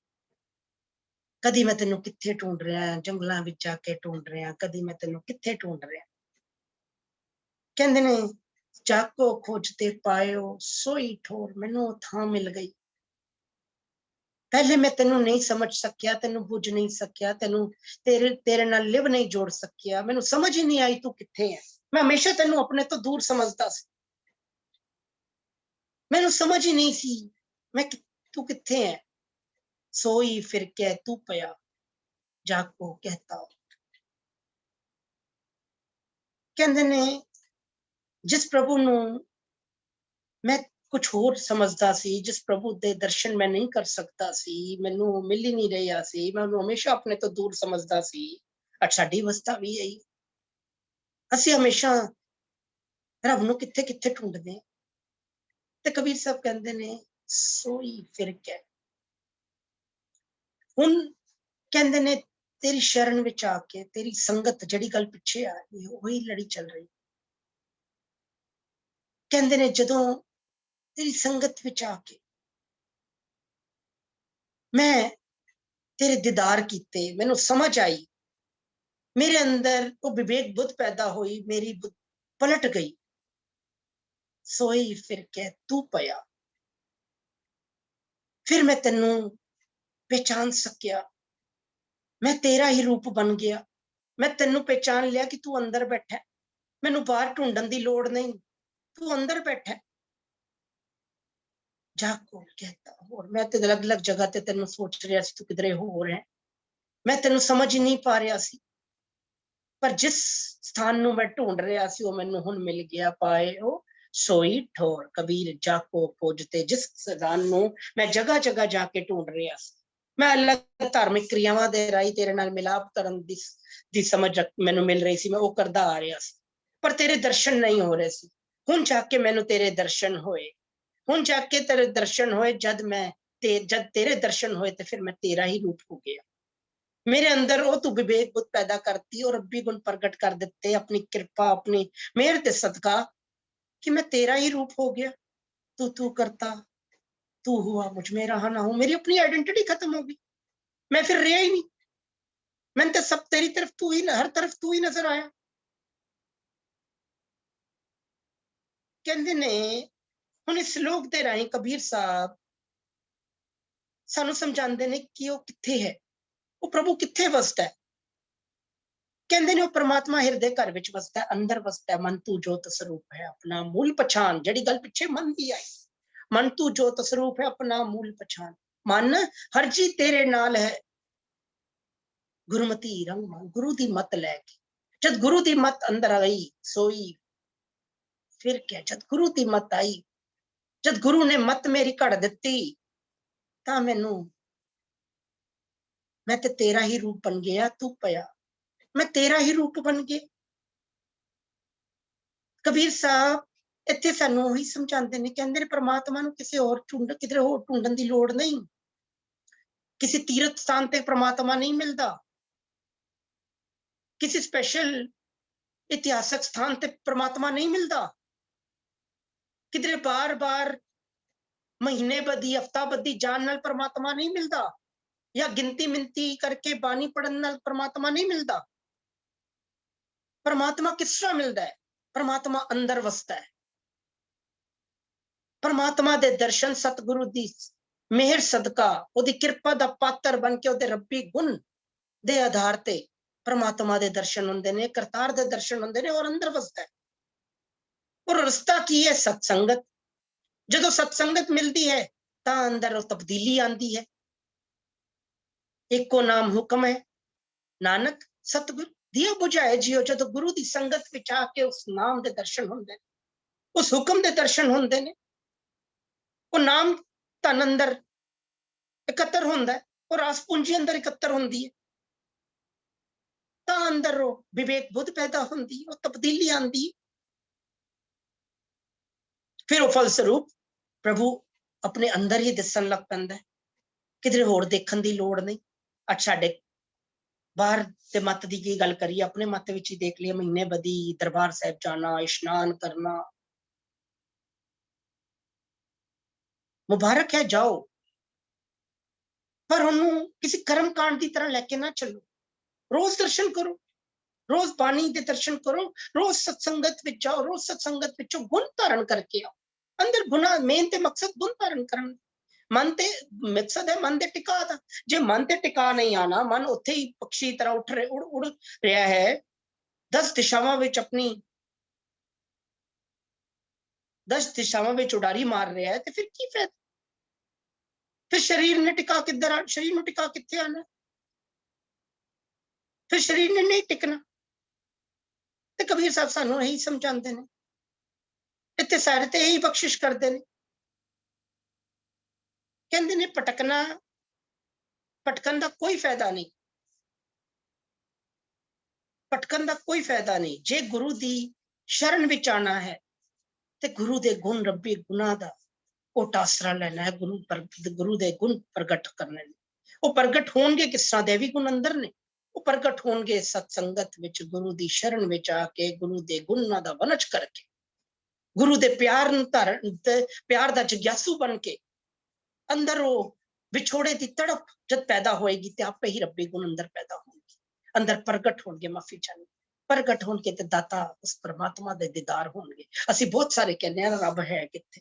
कदी मैं तेनू किथे ढूंढ रहा, जंगलों में जाके ढूंढ रहा, कदी मैं तेनू किथे ढूंढ रहा। कहंदे ने जाको खोजते पायो सोई ठोर, मैनू थां मिल गई। पहले मैं तेनू नहीं समझ सकिया, तेनू बुझ नहीं सकिया, तेनू तेरे नाल लिव नहीं जोड़ सकिया, मैनू समझ ही नहीं आई तू किथे है। मैं हमेशा तेनू अपने तो दूर समझदा सी, मैनू समझ ही नहीं सी मैं तू किथे है। सोई फिर कह तू पया जाको कहता। कहंदे ने जिस प्रभु नू मैं कुछ होर समझदा सी, जिस प्रभु दे दर्शन मैं नहीं कर सकता सी, मैनू मिल ही नहीं रहा सी, मैं उन्हें हमेशा अपने तो दूर समझदा सी। अज साडी अवस्था भी यही, असी हमेशा रब नू किथे किथे ढूंढदे हां। ते कबीर साहब कहंदे ने सोई फिर कह, हुण कहंदे ने तेरी शरण विच आके तेरी संगत जड़ी गल पिछे आ रही है वही लड़ी चल रही। कहंदे ने जदों तेरी संगत विच आके मैं तेरे दीदार कीते, मैनू समझ आई, मेरे अंदर वो विवेक बुद्ध पैदा हुई, मेरी बुद्ध पलट गई। सोई फिर के तू पया, फिर मैं तेनू पहचान सकिया, मैं तेरा ही रूप बन गया। मैं तेनू पहचान लिया कि तू अंदर बैठा है, मैनू बाहर ढूंढन की लोड़ नहीं, तू अंदर बैठा है। जाको कहता और मैं तो अलग अलग जगह ते तेनू सोच रहा सी, तू किधरे होर है, मैं तेनू समझ ही नहीं पा रहा सी, पर जिस स्थान नू मैं ढूंढ रहा सी वो मैनू हुण मिल गया। पाए ओ सोई ठोर कबीर जाको खोजते, जिस स्थान नू मैं जगह जगह जाके ढूंढ रहा सी, मैं अलग धार्मिक क्रियावां दे राही तेरे नाल मिलाप करन दी समझ मैनू मिल रही सी, मैं वो करदा आ रहा सी, पर तेरे दर्शन नहीं हो रहे सी। हुण जाके मैनू तेरे दर्शन होए, हुण जाके तेरे दर्शन होए, जद तेरे दर्शन होए तो फिर मैं तेरा ही रूप हो गया। मेरे अंदर वो तू विवेक बुद्ध पैदा करती और रब्बी गुण प्रगट कर देते अपनी कृपा अपनी मेहर ते सदका, कि मैं तेरा ही रूप हो गया। तू तू करता, तू हुआ मुझ में रहा ना हो, मेरी अपनी आइडेंटिटी खत्म हो गई, मैं फिर रहा ही नहीं, मैंने तो सब तेरी तरफ तू ही, हर तरफ तू ही नजर आया। कहंदे ने हुण इस श्लोक दे राही कबीर साहब सानू समझाते ने कि वो किथे है, वो प्रभु किथे वसदा है। कहंदे ने वो परमात्मा हिरदे घर विच वसदा है, अंदर वसदा है। मन तू जोत स्वरूप है अपना मूल पछान, जड़ी गल पिछे मन दी आई, मन तू जोत स्वरूप है अपना मूल पछान। मन हर जी तेरे नाल है, गुरुमती रंग मन, गुरु दी मत लैके, जद गुरु दी मत अंदर आई सोई फिर क्या, जद गुरु दी मत आई, जद गुरु ने मत मेरी घड़ दिती, तां मैनू मैं ते तेरा ही रूप बन गया। तू पया, मैं तेरा ही रूप बन गया। कबीर साहब इत्थे सानू ही समझाते ने, कहंदे ने परमात्मा नू किसी होर किधरे होर ढूंढन की लोड़ नहीं, किसी तीर्थ स्थान ते परमात्मा नहीं मिलता, किसी स्पेशल इतिहासक स्थान ते परमात्मा नहीं मिलता, किधरे बार बार महीने बदी हफ्ता बदी जान नाल परमात्मा नहीं मिलता, या गिनती मिनती करके बानी पढ़न नाल परमात्मा नहीं मिलता। परमात्मा किस तरह मिलता है? परमात्मा अंदर वसता है। परमात्मा दे दर्शन सतगुरु दी मेहर सदका, ओदी कृपा दा पात्र बन के ओदे रब्बी गुण दे आधार ते परमात्मा दे दर्शन हुंदे ने, करतार दे दर्शन हुंदे ने और अंदर वसदा है। और रास्ता की है? सत्संगत। जदों सत्संगत मिलती है तां अंदर तब्दीली आंदी है। एको नाम हुक्म है नानक सतगुर दिया बुझाए जियो, जदों गुरु दी संगत विच आके उस नाम दे दर्शन हुंदे ने, उस हुक्म दे दर्शन हुंदे ने, वो नाम तन अंदर इकत्तर हुंदा है और रस पूंजी अंदर इकत्तर हुंदी है, तां अंदर वो विवेक बुद्ध पैदा हुंदी, वो तब्दीली आंदी। फिर वो फलस्वरूप प्रभु अपने अंदर ही दिसन लग पैंदा है, किधरे होर देखण दी लोड़ नहीं। अज साडे बाहर ते मत दी की गल करिए, अपने मत विच ही देख लिया, महीने बदी दरबार साहिब जाना, इशनान करना, मुबारक है जाओ, पर उन्होंने किसी कर्म कांड की तरह लेके ना चलो। रोज दर्शन करो, रोज बाणी के दर्शन करो, रोज सत्संगत विच जाओ, रोज सत्संगत विचों गुण धारण करके आओ। अंदर गुना मेन ते मकसद गुण धारण करन, मन ते मकसद है मन ते टिका दा। जे मन ते टिका नहीं आना, मन उत्थे ही पक्षी तरह उड़ रहा है, 10 दिशावां विच अपनी 10 दिशावां विच उडारी मार रहा है, तो फिर की फायदा? फिर शरीर ने टिका किधर आना, शरीर ने टिका कित्थे आना, फिर शरीर ने नहीं टिकना। तो कबीर साहब सानू यही समझाते हैं, इत्थे सारे ते यही बख्शिश करते हैं, कहते ने भटकना, भटकन का कोई फायदा नहीं, भटकन का कोई फायदा नहीं। जे गुरु दी शरण विच आना है ते गुरु दे गुण रब्बी गुना दा ओट आसरा लेना है, गुरु दे गुण प्रगट करने ने। वो प्रगट होंगे किस तरह? देवी गुण अंदर ने, वो प्रगट होंगे सत्संगत विच, गुरु दी शरण विच आके गुरु दे गुणां दा वनज करके, गुरु दे प्यार नूं धारण प्यार दा जग्यासू बन के अंदर वो विछोड़े दी तड़प जब पैदा होएगी ते आपे ही रब्बी गुण अंदर पैदा होंगे, अंदर प्रगट होंगे। माफी चाहनी प्रगट होंगे ते दाता उस परमात्मा दे दीदार होंगे। असी बहुत सारे कहने हैं रब है किथे,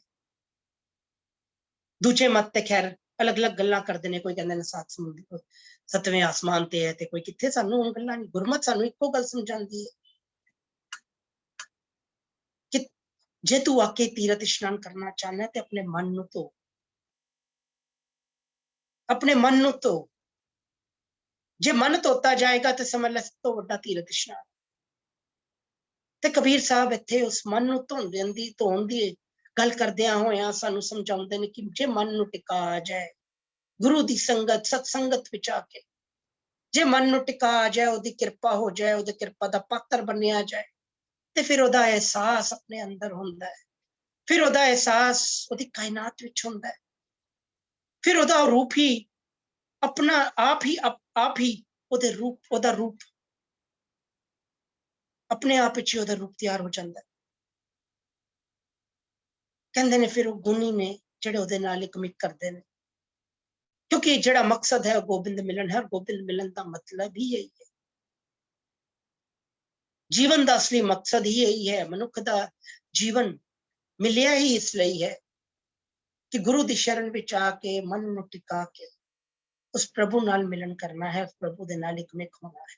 दूजे मत ते खैर अलग अलग गल्लां करदे ने। कोई कहंदे ने सात समुंदर सतवें आसमान ते है ते कोई किथे। सानू हुण गल्लां नहीं, गुरमत सानू इक्को गल समझांदी है कि जे तू आके तीरथ इशनान करना चाहना है ते अपने मन नूं धो, अपने मन नूं धो। जे मन धोता जाएगा तो समझ लै सब तो वड्डा तीरथ इशनान। ते कबीर साहब इत्थे उस मन नूं धोण दी गल करदियां होइयां सानू समझाउंदे ने कि जे मन नूं टिका आ जाए गुरु दी संगत सत्संगत विच आके, जे मन नूं टिका आ जाए, ओदी किरपा हो जाए, ओदी किरपा दा पात्र बनिया जाए ते फिर ओदा एहसास अपने अंदर हुंदा है, फिर ओदा एहसास ओदी कायनात विच हुंदा है, फिर ओदा रूप ही अपना आप ही ओदे रूप, ओदा रूप अपने आप विच ही ओदा रूप तैयार हो जांदा है। कहंदे ने फिर वो गुणी ने जेड़े ओदे नाल इक मिक करदे ने, क्योंकि जेड़ा मकसद है गोबिंद मिलन है और गोबिंद मिलन का मतलब ही यही है। जीवन का असली मकसद ही यही है। मनुख का जीवन मिलिया ही इसलिए है कि गुरु दी शरण विच आके मन नूं टिका के उस प्रभु नाल मिलन करना है, उस प्रभु दे नाल इकमिक होना है।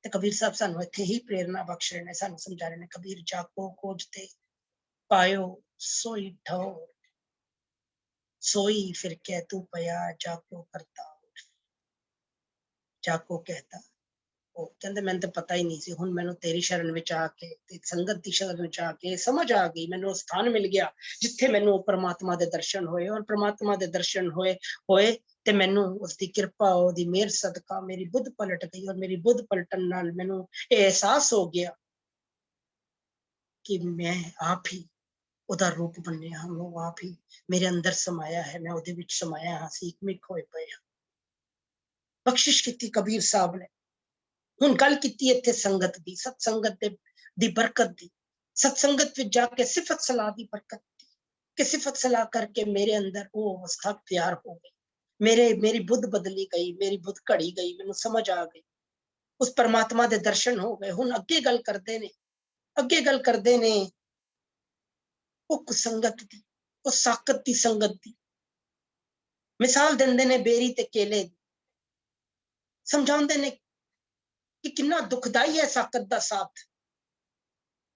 ते कबीर साहब सानू इत्थे ही प्रेरणा बख्श रहे ने, सानू समझा रहे ने कबीर जाको खोजते पायो सोई ठौर, सोई फिर कह तू पया जाको करता, जाको कहता। ਉਹ ਕਹਿੰਦੇ ਮੈਨੂੰ ਤਾਂ ਪਤਾ ਹੀ ਨਹੀਂ ਸੀ, ਹੁਣ ਮੈਨੂੰ ਤੇਰੀ ਸ਼ਰਨ ਵਿੱਚ ਆ ਕੇ ਤੇ ਸੰਗਤ ਦੀ ਸ਼ਰਨ ਵਿੱਚ ਆ ਕੇ ਸਮਝ ਆ ਗਈ, ਮੈਨੂੰ ਉਹ ਸਥਾਨ ਮਿਲ ਗਿਆ ਜਿੱਥੇ ਮੈਨੂੰ ਉਹ ਪ੍ਰਮਾਤਮਾ ਦੇ ਦਰਸ਼ਨ ਹੋਏ। ਔਰ ਪ੍ਰਮਾਤਮਾ ਦੇ ਦਰਸ਼ਨ ਹੋਏ ਤੇ ਮੈਨੂੰ ਉਸ ਦੀ ਕਿਰਪਾ, ਉਹਦੀ ਮਿਹਰ ਸਦਕਾ ਮੇਰੀ ਬੁੱਧ ਪਲਟ ਗਈ। ਔਰ ਮੇਰੀ ਬੁੱਧ ਪਲਟਣ ਨਾਲ ਮੈਨੂੰ ਇਹ ਅਹਿਸਾਸ ਹੋ ਗਿਆ ਕਿ ਮੈਂ ਆਪ ਹੀ ਉਹਦਾ ਰੂਪ ਬਣਿਆ ਹਾਂ, ਉਹ ਆਪ ਹੀ ਮੇਰੇ ਅੰਦਰ ਸਮਾਇਆ ਹੈ, ਮੈਂ ਉਹਦੇ ਵਿੱਚ ਸਮਾਇਆ ਹਾਂ, ਅਸੀਂ ਇਕਮਿਕ ਹੋਏ ਪਏ ਹਾਂ। ਬਖਸ਼ਿਸ਼ ਕੀਤੀ ਕਬੀਰ ਸਾਹਿਬ ਨੇ। ਹੁਣ ਗੱਲ ਕੀਤੀ ਇੱਥੇ ਸੰਗਤ ਦੀ, ਸਤਸੰਗਤ ਦੀ ਬਰਕਤ ਦੀ। सत्संगत विच जाके सिफत सलाह की बरकत कि सिफत सलाह करके मेरे अंदर वो अवस्था तैयार हो गई, मेरी बुद्ध बदली गई, मेरी बुद्ध घड़ी गई, मैनू समझ आ गई, उस परमात्मा दे दर्शन हो गए। हुण अगे गल करदे ने वो कुसंगत दी, वो साकत दी संगत दी। मिसाल देंदे ने बेरी ते केले दी, समझाउंदे ने कि कितना दुखदाई है साकत दा साथ।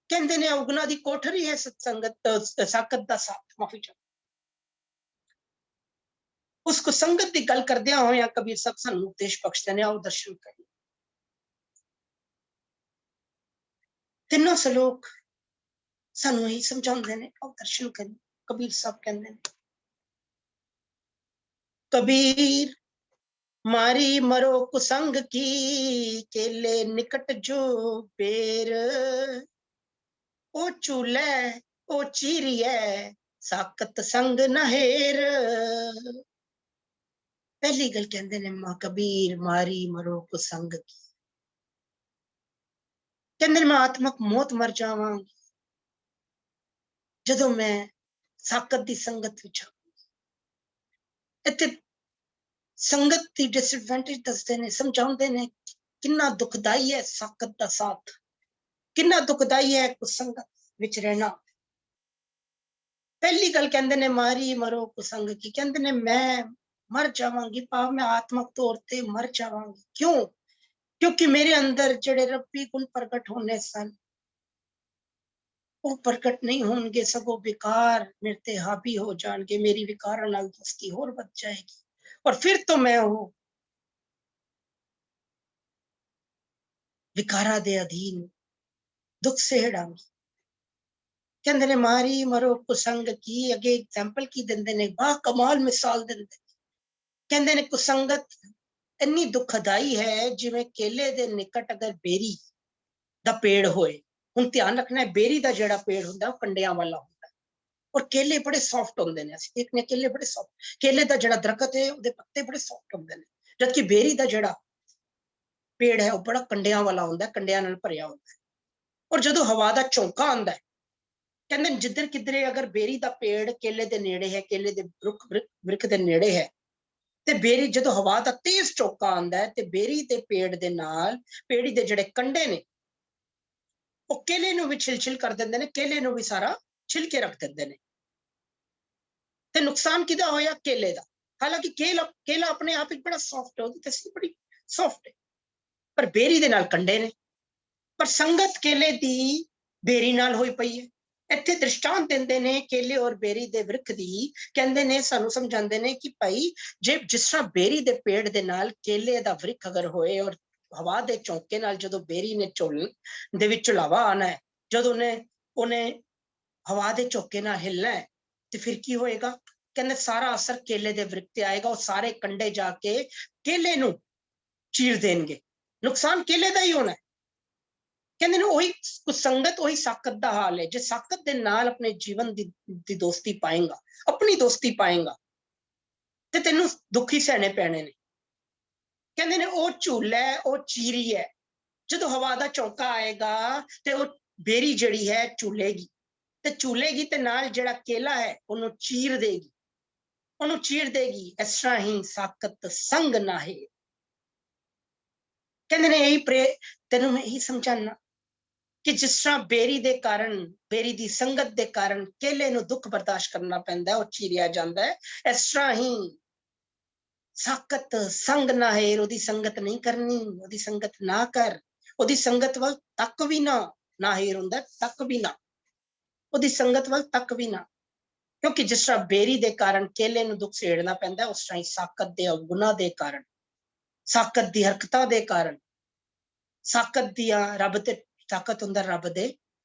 कहंदे ने उगना दी कोठरी है सत्संगत साकत दा साथ। माफी चाह उस कुसंगत की गल करदियां होया कबीर साहब सानू उपदेश बख्शदे ने, आओ दर्शन करिए। तीनों श्लोक सानू यही समझाउंदे ने, आओ दर्शन करिए। कबीर साहब कहंदे ने, कबीर मारी मरो कुसंग की, केले निकट जो बेर, ओ चूले ओ चीरिए साकत संग नहेर। पहली गल कहंदे ने मां कबीर मारी मरो कुसंग की, कहंदे ने मैं आत्मक मौत मर जावांगी जदों मैं साकत दी संगत विच आवांगी। इत्थे संगत दी डिसएडवांटेज दसदे ने, समझाउंदे ने कितना दुखदाई है साकत दा साथ, कितना दुखदाई है कुसंगत विच रहना। पहली गल कहंदे ने मारी मरो कुसंग की, कहंदे ने मैं मर जावांगी, भाव मैं आत्मक तौर ते मर जावांगी। क्यों? क्योंकि मेरे अंदर जेड़े रब्बी गुण प्रगट होने सन वो प्रगट नहीं होंगे, सगों विकार मेरे ते हावी हो जाएंगे, मेरी विकारां नाल दोस्ती होर बध जाएगी और फिर तो मैं वो विकारा दे अधीन दुख सेहड़ांगी। कहंदे ने मारी मरो कुसंग की, अगे एग्जाम्पल की देंदे ने, बा कमाल मिसाल देंदे। कहंदे ने कुसंगत इन्नी दुखदाई है जिवें केले दे निकट अगर बेरी दा पेड़ होए। हुण ध्यान रखना है, बेरी दा जेड़ा पेड़ हुंदा वो कंडियां वाला हुंदा और केले बड़े सॉफ्ट हुंदे ने। असीं देखने केले बड़े सॉफ्ट, केले दा जेड़ा दरखत है उहदे पत्ते बड़े सॉफ्ट हुंदे ने, जबकि बेरी दा जेड़ा पेड़ है वो बड़ा कंडियां वाला हुंदा है, कंडियां नाल भरिया हुंदा है। और जदों हवा दा झोंका आंदा है कहते जिधर किधरे अगर बेरी दा पेड़ केले दे नेड़े है, केले दे वृक्ष दे नेड़े है, ते बेरी जो हवा का तेज झोंका आंदा है ते बेरी दे पेड़ दे नाल पेड़ी दे जिहड़े कंडे ने वो केले नूं भी छिल कर देंदे ने, केले नूं भी सारा छिल के रख देंदे ने। ते नुकसान किदा होया? केले दा। हालांकि केला अपने आप बड़ा सॉफ्ट है, ओहदी तस्वीर बड़ी सॉफ्ट है, पर बेरी दे नाल कंडे ने। पर संगत केले दी बेरी नाल होई पई है। ਇੱਥੇ ਦ੍ਰਿਸ਼ਟਾਂਤ ਦਿੰਦੇ ਨੇ ਕੇਲੇ ਔਰ ਬੇਰੀ ਦੇ ਵ੍ਰਿਖ ਦੀ, ਕਹਿੰਦੇ ਨੇ ਸਾਨੂੰ ਸਮਝਾਉਂਦੇ ਨੇ ਕਿ ਭਾਈ ਜੇ ਜਿਸ ਤਰ੍ਹਾਂ ਬੇਰੀ ਦੇ ਪੇੜ ਦੇ ਨਾਲ ਕੇਲੇ ਦਾ ਵ੍ਰਿਖ ਅਗਰ ਹੋਏ ਔਰ ਹਵਾ ਦੇ ਝੋਂਕੇ ਨਾਲ ਜਦੋਂ ਬੇਰੀ ਨੇ ਝੁੱਲ ਦੇ ਵਿੱਚ ਝੁਲਾਵਾ ਆਣਾ ਹੈ, ਜਦੋਂ ਉਹਨੇ ਹਵਾ ਦੇ ਝੋਂਕੇ ਨਾਲ ਹਿੱਲਣਾ ਹੈ, ਤੇ ਫਿਰ ਕੀ ਹੋਏਗਾ? ਕਹਿੰਦੇ ਸਾਰਾ ਅਸਰ ਕੇਲੇ ਦੇ ਵ੍ਰਿਖ ਤੇ ਆਏਗਾ, ਉਹ ਸਾਰੇ ਕੰਡੇ ਜਾ ਕੇ ਕੇਲੇ ਨੂੰ ਚੀਰ ਦੇਣਗੇ, ਨੁਕਸਾਨ ਕੇਲੇ ਦਾ ਹੀ ਹੋਣਾ ਹੈ। कहते ने वही संगत वही साकत का हाल है। जो साकत के नाल अपने जीवन दी दोस्ती पाएगा, अपनी दोस्ती पाएगा, ते तेनू दुखी सहने पैने ने। कहते ने वो झूला है, वो चीरी है, जो हवा का झोंका आएगा ते वो बेरी जड़ी है झूलेगी, ते झूलेगी ते नाल जड़ा केला है उन्हों चीर देगी, उन्हों चीर देगी। इस तरह ही साकत संग ना है। कहते ने यही तेनू मैं यही समझाना कि जिस तरह बेरी दे कारण, बेरी दी संगत दे कारण केले नूं दुख बर्दाश्त करना पैंदा है, वो चीरिया जांदा है, इस तरह ही साकत संग ना है। ओदी संगत नहीं करनी, ओदी संगत ना कर, ओदी संगत वल तक भी ना, ना हेर हुंदा तक भी ना, ओदी संगत वल तक भी ना। क्योंकि जिस तरह बेरी दे कारण केले नूं दुख सेड़ना पैंदा है, उस तरह ही साकत दे अवगुणा दे कारण, साकत दी हरकतां दे कारण, साकत दियां रब ते ताकत हुंदा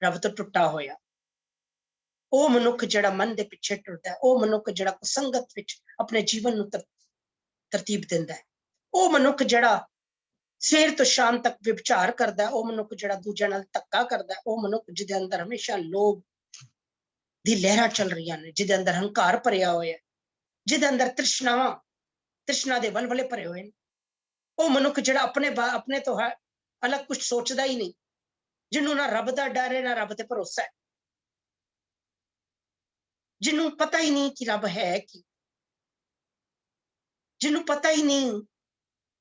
रब तो टुटा होया वो मनुख जिहड़ा मन दे पिछे टुरदा है, वो मनुख जिहड़ा कुसंगत विच अपने जीवन नूं तरतीब दिंदा है, वो मनुख जिहड़ा सवेर तो शाम तक विचार करदा है, वो मनुख जिहड़ा दूजिआं नाल धक्का करदा है, वो मनुख जिहदे अंदर हमेशा लोभ दी लहरां चल रहीआं ने, जिहदे अंदर हंकार भरिया होया है, जिहदे अंदर तृष्णा दे वलवले भरे होए ने, वो मनुख जिहड़ा अपने तो अलग कुछ सोचदा ही नहीं, जिन्हों ना रब का डर है, ना रब ते भरोसा है, जिन्हों पता ही नहीं कि रब है कि, जिन्हों पता ही नहीं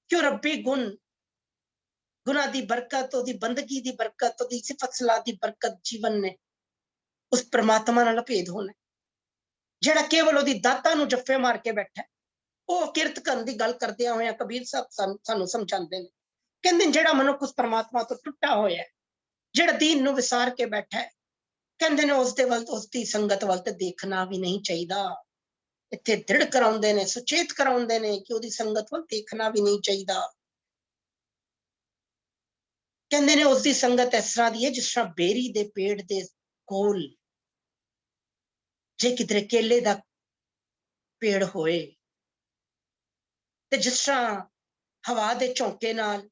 क्यों रब्बी गुना दी बरकत, ओदी बंदगी दी बरकत, ओदी सिफत सलाह दी बरकत जीवन ने उस परमात्मा नाल भेद होना, जिहड़ा केवल ओदी दाता नूं जफ्फे मार के बैठा है। वो किरत करन दी गल करदे होए कबीर साहब सानू समझाते हैं, कहंदे जिहड़ा मनुख उस परमात्मा तो टुटा होया है, जिहड़ा दीन नूं विसार के बैठा है, कहंदे ने उसदे वल उसदी संगत वल ते देखना भी नहीं चाहिदा। इत्थे दृढ़ कराउंदे ने, सुचेत कराउंदे ने कि ओदी संगत वल देखना भी नहीं चाहिदा। कहंदे ने उसदी संगत इस तरह दी है जिस तरह बेरी दे पेड़ दे कोल जे किधरे केले दा पेड़ होए ते जिस तरह हवा दे झोंके नाल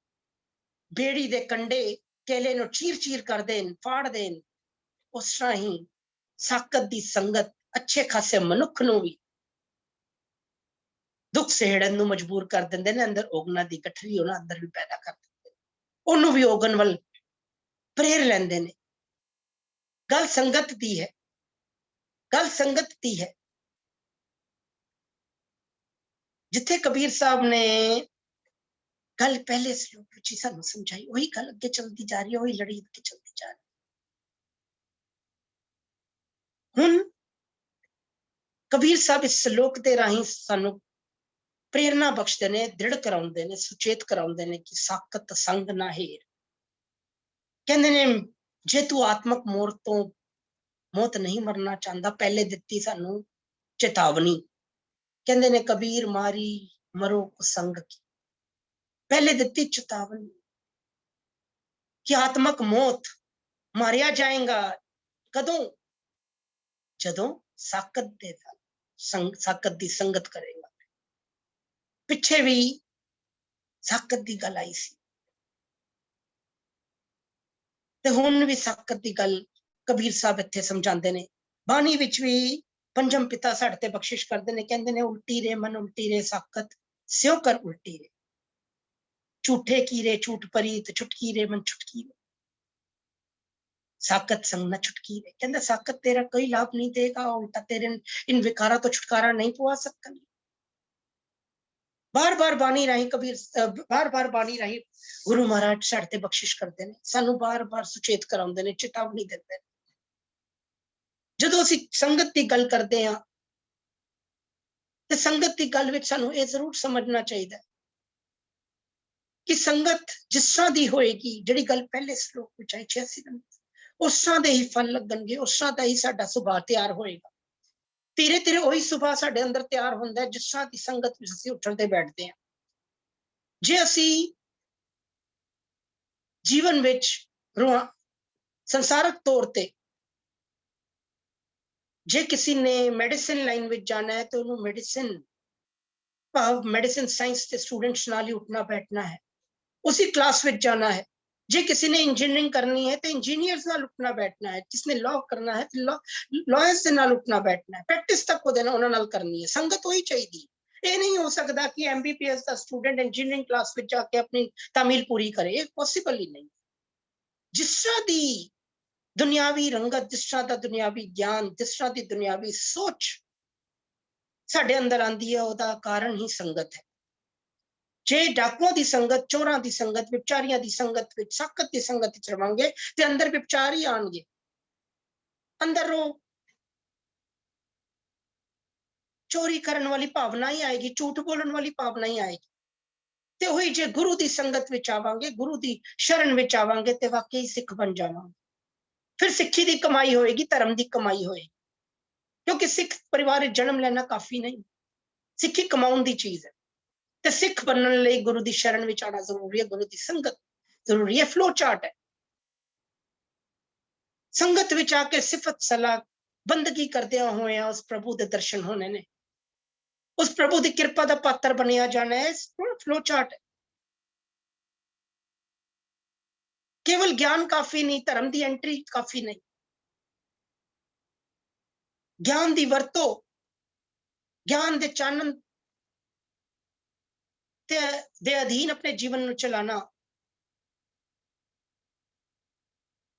बेड़ी दे कंडे केले नूं चीर चीर कर देन, फाड़ देन, उस तरह ही साकत दी संगत अच्छे खासे मनुख नूं भी दुख सहेड़न नूं मजबूर कर दिंदे ने, अंदर ओगना दी गठरी उन्हां अंदर भी पैदा कर दिंदे, ओनू भी ओगन वल प्रेर लैंदे ने। गल संगत दी है, गल संगत दी है। जिथे कबीर साहब ने गल पहले श्लोक विच ही सानू समझाई, वही गल अगे चलती जा रही है, वही लड़ी अगे चलती जा रही है। हुण कबीर साहब इस श्लोक दे राही सानू प्रेरणा बख्शते ने, दृढ़ कराउंदे ने, सुचेत कराउंदे ने कि साकत संग ना हेर। कहंदे ने जे तू आत्मक मौत नहीं मरना चाहता, पहले दिती सानू चेतावनी, कहंदे ने कबीर मारी मरो कुसंग की, पहले दिती चेतावनी कि आत्मक मौत मारिया जाएगा कदों? जदों साकत दे साकत दी संगत करेगा। पिछे भी साकत दी गल आई सी ते हुण भी साकत दी गल कबीर साहब इत्थे समझाते ने। बाणी विच भी पंजम पिता साडे ते बख्शिश करते ने, कहंदे ने उल्टी रे मन उल्टी रे साकत स्यों कर उल्टी रे, झूठे कीरे झूठ परीत छुटकी रे मन छुटकी रे। साकत संग न छुटकी रे, कहता साकत तेरा कोई लाभ नहीं देगा, उल्टा तेरे इन विकारा तो छुटकारा नहीं पवा सकता। बार बार बाणी राही कबीर बार बार बाणी राही गुरु महाराज साडे ते बख्शिश करते ने, सानू बार बार सुचेत कराउंदे ने, चेतावनी दिंदे ने। जदों असीं संगत की गल करते हैं ते संगत की गल विच सानू ये जरूर समझना चाहिए कि संगत जिस तरह दी होएगी, जिहड़ी गल पहले श्लोक विच आई 86 नंबर, उस तरह दे ही फल लगणगे, उस तरह दा ही साडा सुभाव तैयार होएगा। धीरे धीरे वही सुभाव साडे अंदर तैयार हुंदा है जिस तरह दी संगत विच असीं उठण ते बैठते हैं। जे असीं जीवन विच संसारक तौर ते जे किसी ने मेडिसिन लाइन विच जाना है तो उन्होंने मेडिसिन भाव मेडिसिन साइंस के स्टूडेंट्स नाल ही उठना बैठना है, उसी क्लास विच जाना है। जे किसी ने इंजीनियरिंग करनी है तो इंजीनियर्स नाल उठना बैठना है, जिसने लॉ करना है तो लॉयर्स दे नाल उठना बैठना है, प्रैक्टिस तक उहदे नाल उहनां नाल करनी है। संगत वही चाहिए। ये नहीं हो सकता कि MBBS का स्टूडेंट इंजीनियरिंग क्लास विच जाके अपनी तामील पूरी करे, ये पॉसिबल ही नहीं। जिस तरह दी दुनियावी रंगत, जिस तरह दा दुनियावी ज्ञान, जिस तरह दी दुनियावी सोच साडे अंदर आंदी है, ओहदा कारण ही संगत है। जे डाकुओं की संगत, चोरां की संगत, विपचारियां की संगत विच, साकत की संगत विच रवांगे ते अंदर विपचार ही आणगे, अंदर वो चोरी करने वाली भावना ही आएगी, झूठ बोलने वाली भावना ही आएगी। ते वही जे गुरु की संगत विच आवांगे, गुरु की शरण विच आवांगे ते वाकई सिख बन जावांगे। फिर सिक्खी की कमाई होएगी, धर्म की कमाई होएगी, क्योंकि सिख परिवार विच जन्म लेना काफी नहीं, सिक्खी कमाउण दी चीज है। ते सिख बनने लई गुरु की शरण विच आना जरूरी है, गुरु की संगत जरूरी है, फ्लो चार्ट है। संगत विच आके सिफत सलाह बंदगी करदे होए उस प्रभु के दर्शन होने ने, उस प्रभु की कृपा का पात्र बनिया जाना है, फ्लो चार्ट है। केवल ज्ञान काफी नहीं, धर्म की एंट्री काफी नहीं, ज्ञान की वरतो, ज्ञान के चानन दे अधीन अपने जीवन में चलाना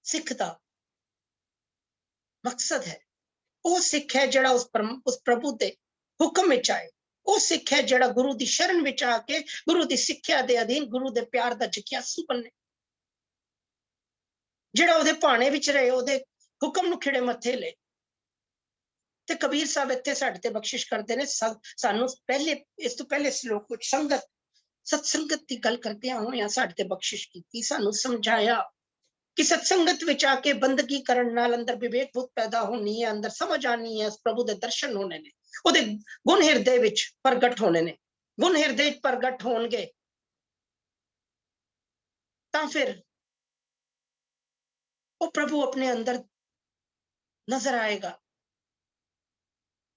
सिख दा मकसद है। वो सिख है जड़ा उस प्रभु के हुक्म विच आए, वो सिख है जड़ा गुरु की शरण विच आके गुरु की सिक्ख्या के अधीन, गुरु के प्यार का जकियासू बने, जड़ा उहदे भाणे विच रहे, उहदे हुक्म नूं खिड़े मथे ले। ते कबीर साहब इत्थे साडे ते बख्शिश करते ने, सानू पहले इस तो पहले श्लोक विच संगत सत्संगत की गल करते होए साडे ते बख्शिश की, सानू समझाया कि सत्संगत विच आके बंदगी करन नाल अंदर विवेक बुद्ध पैदा होनी है, अंदर समझ आनी है, उस प्रभु दे दर्शन होने ने, उहदे गुण हिरदे विच प्रगट होने ने। गुण हिरदे विच प्रगट होणगे तां फिर वो प्रभु अपने अंदर नजर आएगा।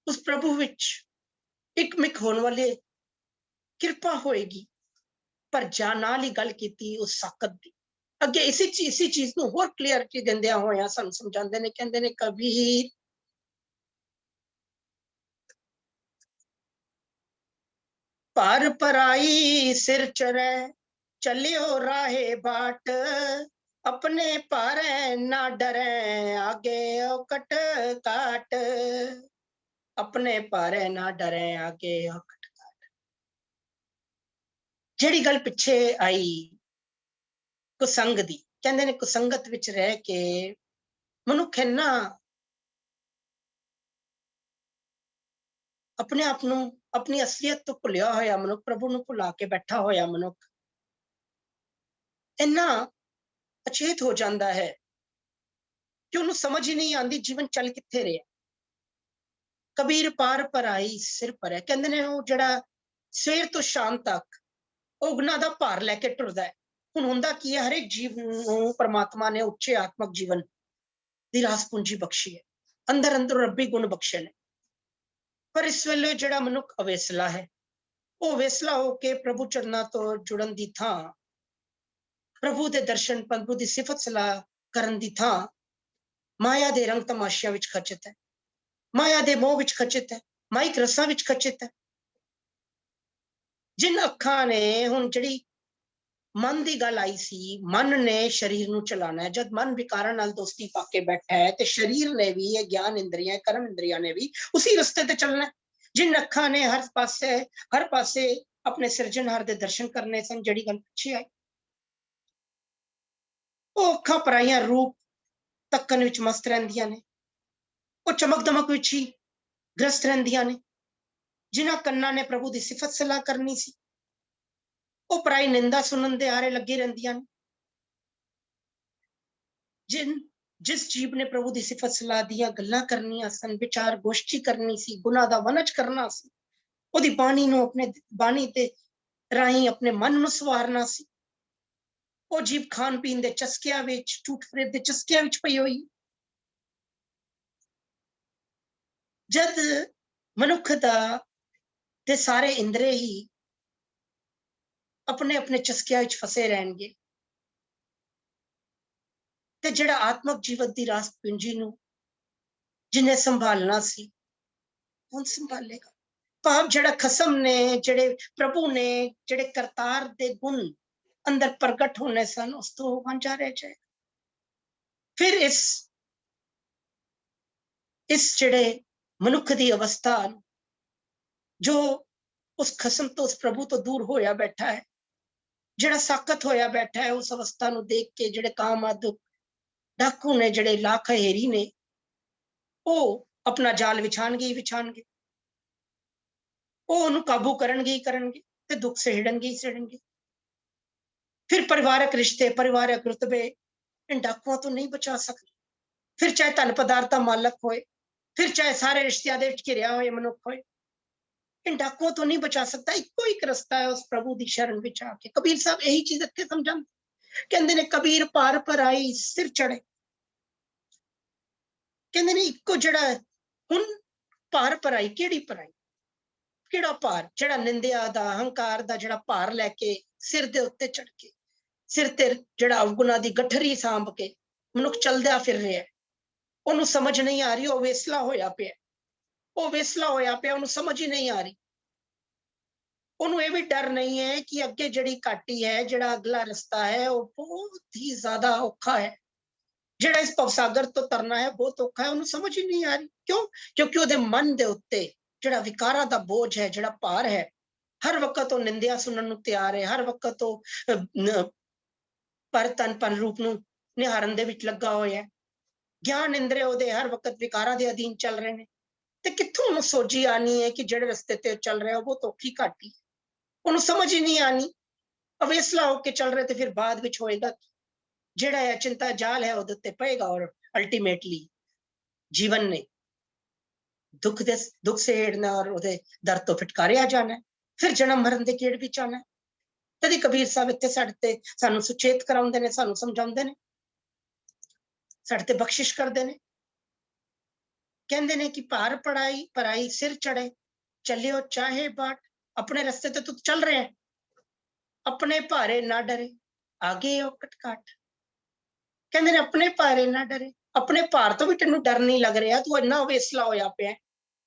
उस प्रभु विच इकमिक होने वाले कृपा होएगी। पर जा नाल ही गल कीती उस साकत दी, अगे इसी चीज नूं होर क्लियरिटी दिंदे होए सानू समझांदे ने, कहंदे ने कबीर पर पराई सिर चरै चलियो राहे बाट, अपने पारे ना डरे आगे औकट काट, अपने पारे ना डरे आगे औकट काट। जेड़ी गल पिछे आई कुसंग दी, कहंदे ने कुसंगत विच रह के मनुख इन्ना अपने आप नूं, अपनी असलियत तो भुलिया होया मनुख, प्रभु नूं भुला के बैठा होया मनुख इन्ना अचेत हो जाता है कि उन्हें समझ ही नहीं आती जीवन चल किथे रहा। कबीर पार पर आई सिर पर है, कहते ने वो जड़ा सवेर तो शाम तक उगना दा भार लैके टुरदा है। हुण हुंदा की है, हरेक जीव नूं परमात्मा ने उच्चे आत्मक जीवन दी रास पूंजी बख्शी है, अंदर अंदर रब्बी गुण बख्शे ने। पर इस वेले जड़ा मनुख अवेसला है, वो अवेसला होके प्रभु चरना तो जुड़न दी थां, प्रभु दे दर्शन, प्रभु दी सिफत सलाह करन दी थां माया दे रंग तमाशियां विच खचित है, माया दे मोह विच खचित है, माइक रसां विच खचित है। जिन अखां ने हुण जड़ी मन की गल आई सी, मन ने शरीर नूं चलाना है। जब मन विकारां नाल दोस्ती पाके बैठा है तो शरीर ने भी, ये ज्ञान इंद्रियां, कर्म इंद्रियां ने भी उसी रस्ते ते चलना है। जिन अखां ने हर पासे अपने सिरजनहार दे दर्शन करने सन, जड़ी गल पिछे आई, वो अखां पराइयां रूप तक्कन विच मस्त रहिंदियां ने, वो चमक दमक विच ही ग्रस्त रहिंदियां ने। जिन्हां कन्नां ने प्रभु की सिफत सलाह करनी सी, वो पराई निंदा सुनन दे आरे लगी रहिंदियां ने। जिस जीव ने प्रभु की सिफत सलाह दियां गल्लां करनियां सन, विचार गोष्ठी करनी सी, गुनाह दा वनज करना सी, ओदी बाणी नूं अपने बाणी दे राहीं अपने मन नूं सवारना सी। वो जीव खान पीन दे चस्कियां विच, झूठ फरेब दे चस्कियां विच पई होई। जद मनुख दा ते सारे इंद्रे ही अपने अपने चस्कियां विच फसे रहणगे, ते जिहड़ा आत्मक जीवन दी रास पूंजी नूं जिन्हें संभालना सी, कौन संभालेगा? भाव जिहड़ा खसम ने, जिहड़े प्रभु ने, जिहड़े करतार दे गुण अंदर प्रगट होने सन, उस तो वांझा रह जाए। फिर इस जिहड़े मनुख दी अवस्था, जो उस खसम तो, उस प्रभु तो दूर होया बैठा है, जिहड़ा साकत होया बैठा है, उस अवस्था नूं देख के जिहड़े काम आदुक डाकू ने, जिहड़े लाख हेरी ने, वो अपना जाल विछाणगे ही विछाणगे, वो उन्हें काबू करनगे ही करनगे, ते दुख सहेड़नगे ही सहेड़नगे। फिर परिवारक रिश्ते, परिवारक रुतबे इन डाकुआं तो नहीं बचा सकते। फिर चाहे धन पदार्थ का मालक होए, फिर चाहे सारे रिश्तियां दे विच घिरिया होए मनुख होए, इन डाकुआं तो नहीं बचा सकता। इको एक रस्ता है, उस प्रभु की शरण विच आके। कबीर साहब यही चीज इत्थे समझांदे, कहंदे ने कबीर पार पर आई सिर चढ़े। कहंदे ने इको जिहड़ा हुण पार पर आई, केड़ी पर आई, केड़ा पार? जिहड़ा निंदिया दा, अहंकार दा जिहड़ा भार लैके सिर दे उत्ते चढ़ के, सिर ते जिहड़ा अवगुणा दी गठरी सांभ के मनुख चलदा फिर रहा है, ਉਹਨੂੰ समझ नहीं आ रही, ਉਹ ਵੇਸਲਾ ਹੋਇਆ ਪਿਆ, ਉਹ ਵੇਸਲਾ ਹੋਇਆ ਪਿਆ, ਉਹਨੂੰ समझ ही नहीं आ रही। ਉਹਨੂੰ ਇਹ ਵੀ ਡਰ नहीं है कि ਅੱਗੇ ਜਿਹੜੀ ਘਾਟੀ ਹੈ, ਜਿਹੜਾ ਅਗਲਾ ਰਸਤਾ ਹੈ, ਉਹ ਬਹੁਤ ਹੀ ਜ਼ਿਆਦਾ ਔਖਾ ਹੈ। ਜਿਹੜਾ ਇਸ ਭਵਸਾਗਰ ਤੋਂ ਤਰਨਾ ਹੈ ਬਹੁਤ ਔਖਾ ਹੈ, ਉਹਨੂੰ समझ ही नहीं आ रही। क्यों? क्योंकि ਉਹਦੇ ਮਨ ਦੇ ਉੱਤੇ ਜਿਹੜਾ ਵਿਕਾਰਾਂ ਦਾ ਬੋਝ ਹੈ, ਜਿਹੜਾ ਭਾਰ ਹੈ, हर वक्त ਉਹ ਨਿੰਦਿਆ ਸੁਣਨ ਨੂੰ ਤਿਆਰ ਹੈ, हर वक्त ਉਹ ਪਰ ਤਨ ਪਰ ਰੂਪ ਨੂੰ ਨਿਹਾਰਨ ਦੇ ਵਿੱਚ ਲੱਗਾ ਹੋਇਆ ਹੈ। ਗਿਆਨ ਇੰਦਰੇ ਉਹਦੇ ਹਰ ਵਕਤ ਵਿਕਾਰਾਂ ਦੇ ਅਧੀਨ ਚੱਲ ਰਹੇ ਨੇ, ਤੇ ਕਿੱਥੋਂ ਉਹਨੂੰ ਸੋਝੀ ਆਣੀ ਹੈ ਕਿ ਜਿਹੜੇ ਰਸਤੇ ਤੇ ਚੱਲ ਰਿਹਾ ਉਹ ਬਹੁਤ ਔਖੀ ਘਾਟੀ, ਉਹਨੂੰ ਸਮਝ ਹੀ ਨਹੀਂ ਆਣੀ। ਅਵੇਸਲਾ ਹੋ ਕੇ ਚੱਲ ਰਿਹਾ ਤੇ ਫਿਰ ਬਾਅਦ ਵਿੱਚ ਹੋਏਗਾ ਜਿਹੜਾ ਹੈ ਚਿੰਤਾ ਜਾਲ ਹੈ ਉਹਦੇ ਉੱਤੇ ਪਏਗਾ, ਔਰ ਅਲਟੀਮੇਟਲੀ ਜੀਵਨ ਨੇ ਦੁੱਖ ਸੇੜਨਾ ਔਰ ਉਹਦੇ ਦਰ ਤੋਂ ਫਿਟਕਾਰਿਆ ਜਾਣਾ, ਫਿਰ ਜਨਮ ਮਰਨ ਦੇ ਗੇੜ ਵਿੱਚ ਆਣਾ। ਤਦੀ ਕਬੀਰ ਸਾਹਿਬ ਇੱਥੇ ਸਾਡੇ ਤੇ ਸਾਨੂੰ ਸੁਚੇਤ ਕਰਾਉਂਦੇ ਨੇ, ਸਾਨੂੰ ਸਮਝਾਉਂਦੇ ਨੇ, ਸਾਡੇ ਤੇ ਬਖਸ਼ਿਸ਼ ਕਰਦੇ ਨੇ। ਕਹਿੰਦੇ ਨੇ ਕਿ ਭਾਰ ਪਰਾਈ ਸਿਰ ਚੜੇ, ਚੱਲਿਓ ਚਾਹੇ ਬਾਟ। अपने रस्ते ते तू चल रहे हैं, अपने भारे ना डरे, आगे ओ कटकाट। कहंदे ने अपने भारे ना डरे, अपने भार तो भी तेनू डर नहीं लग रहा, तू इन्ना वेसला होया पिया।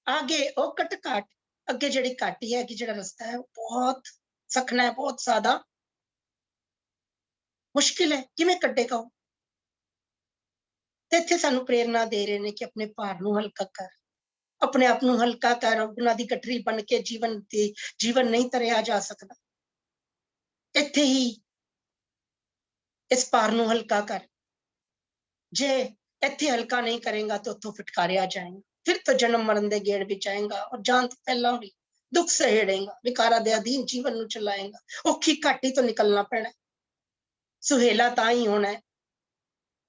आगे ओ कटकाट, अगे जिहड़ी घाटी है कि जिहड़ा रस्ता है बहुत सखना है, बहुत ज्यादा मुश्किल है, किवें कड्डेगा वो। ते इत्थे सानू प्रेरणा दे रहे ने कि अपने भार नू हल्का कर, अपने आप नू हल्का कर। गुनाह दी गठरी बन के जीवन नहीं तरिया जा सकता। इत्थे ही इस भार नू हल्का कर, जे इत्थे हल्का नहीं करेगा तो उथों फिटकारिया जाएगा, फिर तो जन्म मरण दे गेड़ विच आएगा, और जान तो पहला भी दुख सहेड़ेगा, विकारा दे अधीन जीवन नू चलाएगा, औखी घाटी तो निकलना पैना। सुहेला ताई होना है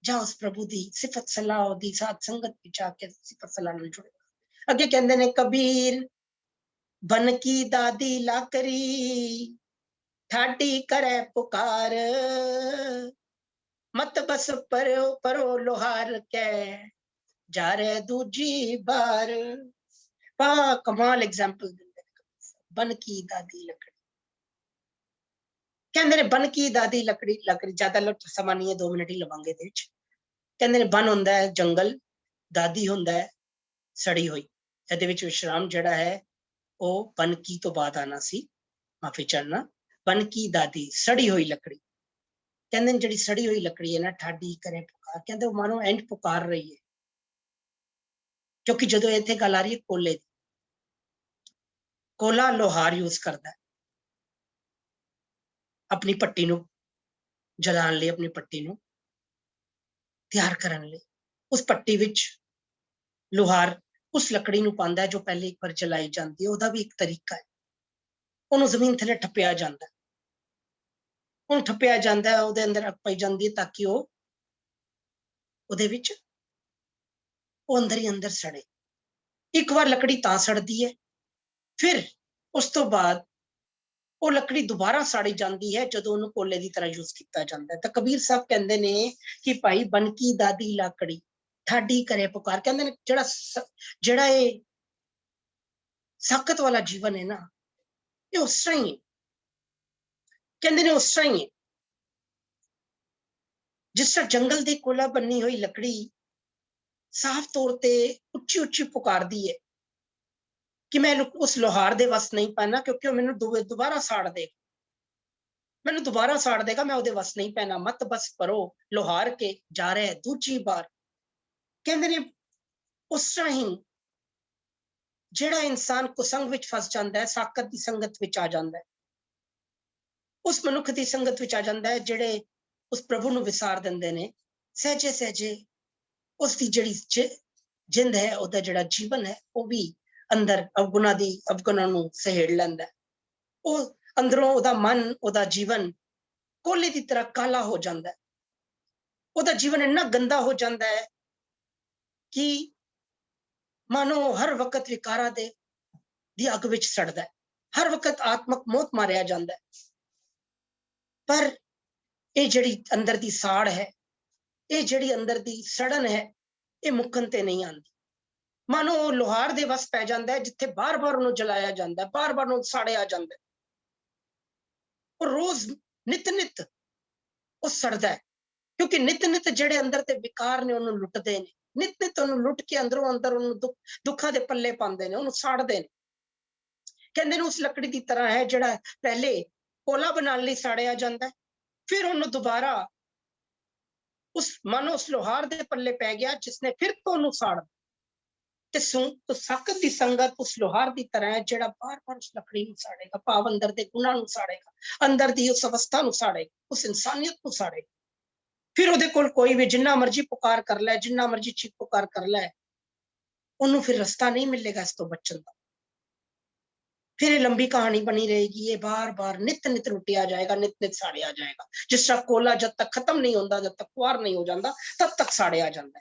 जा उस प्रभु दी सिफत सलाह दी साथ संगत विच आके सिफत सलाह नाल जुड़ेगा। अगे कहंदे ने कबीर बन की दादी लाकरी, ठाडी करे पुकार, मत बस परो लोहार के, जा रहे दूजी बार। वाह कमाल एग्जाम्पल बन की दादी लकड़ी। कहंदे ने बन की दादी लकड़ी, ज्यादा समा नहीं है, 2 मिनट ही लवांगे ਇਹਦੇ ਵਿੱਚ। कहंदे ने बन ਹੁੰਦਾ है जंगल, दादी ਹੁੰਦਾ है सड़ी हुई। ਇਹਦੇ ਵਿੱਚ ਵਿਸ਼ਰਾਮ ਜਿਹੜਾ ਹੈ ਉਹ ਬਨ ਕੀ ਤੋਂ ਬਾਅਦ ਆਣਾ ਸੀ, माफी चाहना। बन की दादी सड़ी हुई लकड़ी। कहते हैं जिहड़ी सड़ी हुई लकड़ी है ना, ठाडी करे पुकार, कहते वो मानो इंज पुकार रही है। क्योंकि जो इत्थे गल आ रही है कोले दी, कोला लोहार यूज करता है अपनी पट्टी नूं जलाण लई, अपनी पट्टी नूं तैयार करन लई। उस पट्टी विच लोहार उस लकड़ी नूं पांदा है जो पहले एक बार जलाई जाती है। ਉਹਦਾ भी एक तरीका है। ਉਹਨੂੰ ਜ਼ਮੀਨ ਥੱਲੇ ਠੱਪਿਆ ਜਾਂਦਾ ਹੈ, ਉਹਨੂੰ ਠੱਪਿਆ ਜਾਂਦਾ ਹੈ, ਉਹਦੇ ਅੰਦਰ ਅੱਗ ਪਾਈ ਜਾਂਦੀ ਹੈ ਤਾਂ ਕਿ ਉਹ ਉਹਦੇ ਵਿੱਚ ਉਹ ਅੰਦਰ ਹੀ ਅੰਦਰ ਸੜੇ। ਇੱਕ ਵਾਰ ਲੱਕੜੀ ਤਾਂ ਸੜਦੀ ਹੈ, ਫਿਰ ਉਸ ਤੋਂ ਬਾਅਦ ਉਹ ਲੱਕੜੀ ਦੁਬਾਰਾ ਸਾੜੀ ਜਾਂਦੀ ਹੈ ਜਦੋਂ ਉਹਨੂੰ ਕੋਲੇ ਦੀ ਤਰ੍ਹਾਂ ਯੂਜ਼ ਕੀਤਾ ਜਾਂਦਾ ਹੈ। ਤਾਂ ਕਬੀਰ ਸਾਹਿਬ ਕਹਿੰਦੇ ਨੇ ਕਿ ਭਾਈ ਬਨਕੀ ਦਾਦੀ ਲੱਕੜੀ ਠਾਡੀ ਕਰੇ ਪੁਕਾਰ। ਕਹਿੰਦੇ ਨੇ ਜਿਹੜਾ ਇਹ ਸਾਕਤ ਵਾਲਾ ਜੀਵਨ ਹੈ ਨਾ, ਇਹ ਉਸ ਤਰ੍ਹਾਂ ਹੀ ਹੈ। ਕਹਿੰਦੇ ਨੇ ਉਸ ਤਰ੍ਹਾਂ ਹੀ ਹੈ ਜਿਸ ਤਰ੍ਹਾਂ ਜੰਗਲ ਦੀ ਕੋਲਾ ਬੰਨੀ ਹੋਈ ਲੱਕੜੀ ਸਾਫ਼ ਤੌਰ ਤੇ ਉੱਚੀ ਉੱਚੀ ਪੁਕਾਰਦੀ ਹੈ ਕਿ ਮੈਂ ਉਸ ਲੋਹਾਰ ਦੇ ਵਸ ਨਹੀਂ ਪੈਣਾ, ਕਿਉਂਕਿ ਉਹ ਮੈਨੂੰ ਦੁਬਾਰਾ ਸਾੜ ਦੇਗਾ, ਮੈਨੂੰ ਦੁਬਾਰਾ ਸਾੜ ਦੇਗਾ, ਮੈਂ ਉਹਦੇ ਵਸ ਨਹੀਂ ਪੈਣਾ। ਮਤ ਬਸ ਪਰੋ ਲੋਹਾਰ ਕੇ ਜਾ ਰਿਹਾ ਦੂਜੀ ਬਾਰ। ਕਹਿੰਦੇ ਨੇ ਉਸ ਤਰ੍ਹਾਂ ਹੀ ਜਿਹੜਾ ਇਨਸਾਨ ਕੁਸੰਗ ਵਿੱਚ ਫਸ ਜਾਂਦਾ ਹੈ, ਸਾਕਤ ਦੀ ਸੰਗਤ ਵਿੱਚ ਆ ਜਾਂਦਾ ਹੈ, ਉਸ ਮਨੁੱਖ ਦੀ ਸੰਗਤ ਵਿੱਚ ਆ ਜਾਂਦਾ ਹੈ ਜਿਹੜੇ ਉਸ ਪ੍ਰਭੂ ਨੂੰ ਵਿਸਾਰ ਦਿੰਦੇ ਨੇ। ਸਹਿਜੇ ਸਹਿਜੇ ਉਸ ਦੀ ਜਿਹੜੀ ਜਿੰਦ ਹੈ, ਉਹਦਾ ਜਿਹੜਾ ਜੀਵਨ ਹੈ, ਉਹ ਵੀ ਅੰਦਰ ਅਵਗੁਣਾਂ ਨੂੰ ਸਹੇੜ ਲੈਂਦਾ। ਉਹ ਅੰਦਰੋਂ ਉਹਦਾ ਮਨ, ਉਹਦਾ ਜੀਵਨ ਕੋਲੇ ਦੀ ਤਰ੍ਹਾਂ ਕਾਲਾ ਹੋ ਜਾਂਦਾ। ਉਹਦਾ ਜੀਵਨ ਇੰਨਾ ਗੰਦਾ ਹੋ ਜਾਂਦਾ ਹੈ ਕਿ ਮਾਨੋ ਹਰ ਵਕਤ ਵਿਕਾਰਾਂ ਦੀ ਅੱਗ ਵਿੱਚ ਸੜਦਾ ਹੈ, ਹਰ ਵਕਤ ਆਤਮਕ ਮੌਤ ਮਾਰਿਆ ਜਾਂਦਾ। ਪਰ ਇਹ ਜਿਹੜੀ ਅੰਦਰ ਦੀ ਸਾੜ ਹੈ, ਇਹ ਜਿਹੜੀ ਅੰਦਰ ਦੀ ਸੜਨ ਹੈ, ਇਹ ਮੁੱਕਣ ਤੇ ਨਹੀਂ ਆਉਂਦੀ। ਮਾਨੋ ਉਹ ਲੋਹਾਰ ਦੇ ਵਸ ਪੈ ਜਾਂਦਾ ਹੈ ਜਿੱਥੇ ਬਾਰ-ਬਾਰ ਉਹਨੂੰ ਜਲਾਇਆ ਜਾਂਦਾ, ਬਾਰ-ਬਾਰ ਉਹਨੂੰ ਸਾੜਿਆ ਜਾਂਦਾ। ਉਹ ਰੋਜ਼ ਨਿਤ ਉਹ ਸੜਦਾ ਹੈ, ਕਿਉਂਕਿ ਨਿਤ ਜਿਹੜੇ ਅੰਦਰ ਤੇ ਵਿਕਾਰ ਨੇ ਉਹਨੂੰ ਲੁੱਟਦੇ ਨੇ, ਨਿਤ ਉਹਨੂੰ ਲੁੱਟ ਕੇ ਅੰਦਰੋਂ ਅੰਦਰ ਉਹਨੂੰ ਦੁੱਖਾਂ ਦੇ ਪੱਲੇ ਪਾਉਂਦੇ ਨੇ, ਉਹਨੂੰ ਸਾੜਦੇ ਨੇ। ਕਹਿੰਦੇ ਨੇ ਉਸ ਲੱਕੜੀ ਦੀ ਤਰ੍ਹਾਂ ਹੈ ਜਿਹੜਾ ਪਹਿਲੇ ਕੋਲਾ ਬਣਾਉਣ ਲਈ ਸਾੜਿਆ ਜਾਂਦਾ, ਫਿਰ ਉਹਨੂੰ ਦੁਬਾਰਾ ਉਸ ਲੋਹਾਰ ਦੇ ਪੱਲੇ ਪੈ ਗਿਆ ਜਿਸਨੇ ਫਿਰ ਤੋਂ ਉਹਨੂੰ ਸਾੜ। ਤੇ ਸਾਕਤ ਦੀ ਸੰਗਤ ਉਸ ਲੋਹਾਰ ਦੀ ਤਰ੍ਹਾਂ ਹੈ ਜਿਹੜਾ ਬਾਰ-ਬਾਰ ਉਸ ਲੱਕੜੀ ਨੂੰ ਸਾੜੇਗਾ, ਭਾਵ ਅੰਦਰ ਦੇ ਗੁਨਾਹ ਨੂੰ ਸਾੜੇਗਾ, ਅੰਦਰ ਦੀ ਉਸ ਅਵਸਥਾ ਨੂੰ ਸਾੜੇਗਾ, ਉਸ ਇਨਸਾਨੀਅਤ ਨੂੰ ਸਾੜੇਗਾ। ਫਿਰ ਉਹਦੇ ਕੋਲ ਕੋਈ ਵੀ ਜਿੰਨਾ ਮਰਜ਼ੀ ਪੁਕਾਰ ਕਰ ਲੈ, ਜਿੰਨਾ ਮਰਜ਼ੀ ਚੀਖ ਪੁਕਾਰ ਕਰ ਲੈ, ਉਹਨੂੰ ਫਿਰ ਰਸਤਾ ਨਹੀਂ ਮਿਲੇਗਾ ਇਸ ਤੋਂ ਬਚਣ ਦਾ। ਫਿਰ ਇਹ ਲੰਬੀ ਕਹਾਣੀ ਬਣੀ ਰਹੇਗੀ। ਇਹ ਬਾਰ-ਬਾਰ ਨਿਤ ਲੁੱਟਿਆ ਜਾਏਗਾ, ਨਿਤ ਸਾੜਿਆ ਜਾਏਗਾ। ਜਿਸ ਤਰ੍ਹਾਂ ਕੋਲਾ ਜਦ ਤੱਕ ਖਤਮ ਨਹੀਂ ਹੁੰਦਾ, ਜਦ ਤੱਕ ਖੁਆਰ ਨਹੀਂ ਹੋ ਜਾਂਦਾ, ਤਦ ਤੱਕ ਸਾੜਿਆ ਜਾਂਦਾ।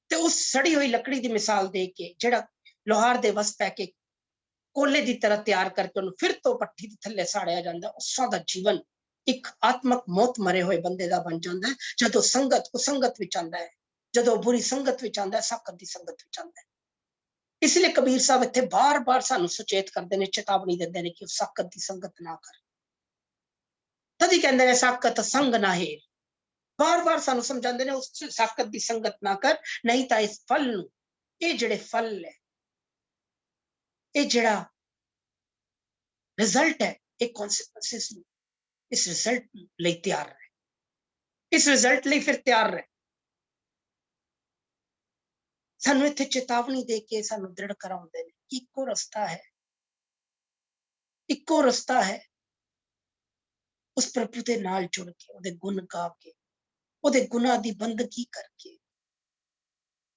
ਤੇ ਉਸ ਸੜੀ ਹੋਈ ਲੱਕੜੀ ਦੀ ਮਿਸਾਲ ਦੇ ਕੇ ਜਿਹੜਾ ਲੋਹਾਰ ਦੇ ਵਸ ਪੈ ਕੇ ਕੋਲੇ ਦੀ ਤਰ੍ਹਾਂ ਤਿਆਰ ਕਰਕੇ ਉਹਨੂੰ ਫਿਰ ਤੋਂ ਪੱਠੀ ਦੇ ਥੱਲੇ ਸਾੜਿਆ ਜਾਂਦਾ, ਉਸ ਦਾ ਜੀਵਨ ਇੱਕ ਆਤਮਕ ਮੌਤ ਮਰੇ ਹੋਏ ਬੰਦੇ ਦਾ ਬਣ ਜਾਂਦਾ ਹੈ ਜਦੋਂ ਕੁਸੰਗਤ ਵਿੱਚ ਆਉਂਦਾ ਹੈ, ਜਦੋਂ ਬੁਰੀ ਸੰਗਤ ਵਿੱਚ ਆਉਂਦਾ ਹੈ, ਸਾਕਤ ਦੀ ਸੰਗਤ ਵਿੱਚ ਆਉਂਦਾ ਹੈ। ਇਸ ਲਈ ਕਬੀਰ ਸਾਹਿਬ ਇੱਥੇ ਬਾਰ-ਬਾਰ ਸਾਨੂੰ ਸੁਚੇਤ ਕਰਦੇ ਨੇ, ਚੇਤਾਵਨੀ ਦਿੰਦੇ ਨੇ ਕਿ ਸਾਕਤ ਦੀ ਸੰਗਤ ਨਾ ਕਰ। ਤਦ ਹੀ ਕਹਿੰਦੇ ਨੇ ਸਾਕਤ ਸੰਗ ਨਾ ਹੇਰ। ਬਾਰ-ਬਾਰ ਸਾਨੂੰ ਸਮਝਾਉਂਦੇ ਨੇ ਉਸ ਸਾਕਤ ਦੀ ਸੰਗਤ ਨਾ ਕਰ, ਨਹੀਂ ਤਾਂ ਇਸ ਫਲ ਨੂੰ, ਇਹ ਜਿਹੜੇ ਫਲ ਹੈ, ਇਹ ਜਿਹੜਾ ਰਿਜ਼ਲਟ ਹੈ, ਇਹ ਕਨਸੀਕੁਐਂਸਿਸ ਨੂੰ, ਇਸ ਰਿਜ਼ਲਟ ਲਈ ਤਿਆਰ ਰਹੇ, ਇਸ ਰਿਜ਼ਲਟ ਲਈ ਫਿਰ ਤਿਆਰ ਰਹੇ। ਸਾਨੂੰ ਇੱਥੇ ਚੇਤਾਵਨੀ ਦੇ ਕੇ ਸਾਨੂੰ ਦ੍ਰਿੜ ਕਰਾਉਂਦੇ ਨੇ ਕਿ ਇੱਕੋ ਰਸਤਾ ਹੈ, ਇੱਕੋ ਰਸਤਾ ਹੈ ਉਸ ਪ੍ਰਭੂ ਦੇ ਨਾਲ ਜੁੜ ਕੇ, ਉਹਦੇ ਗੁਣ ਗਾ ਕੇ, ਉਹਦੇ ਗੁਨਾਹ ਦੀ ਬੰਦਗੀ ਕਰਕੇ,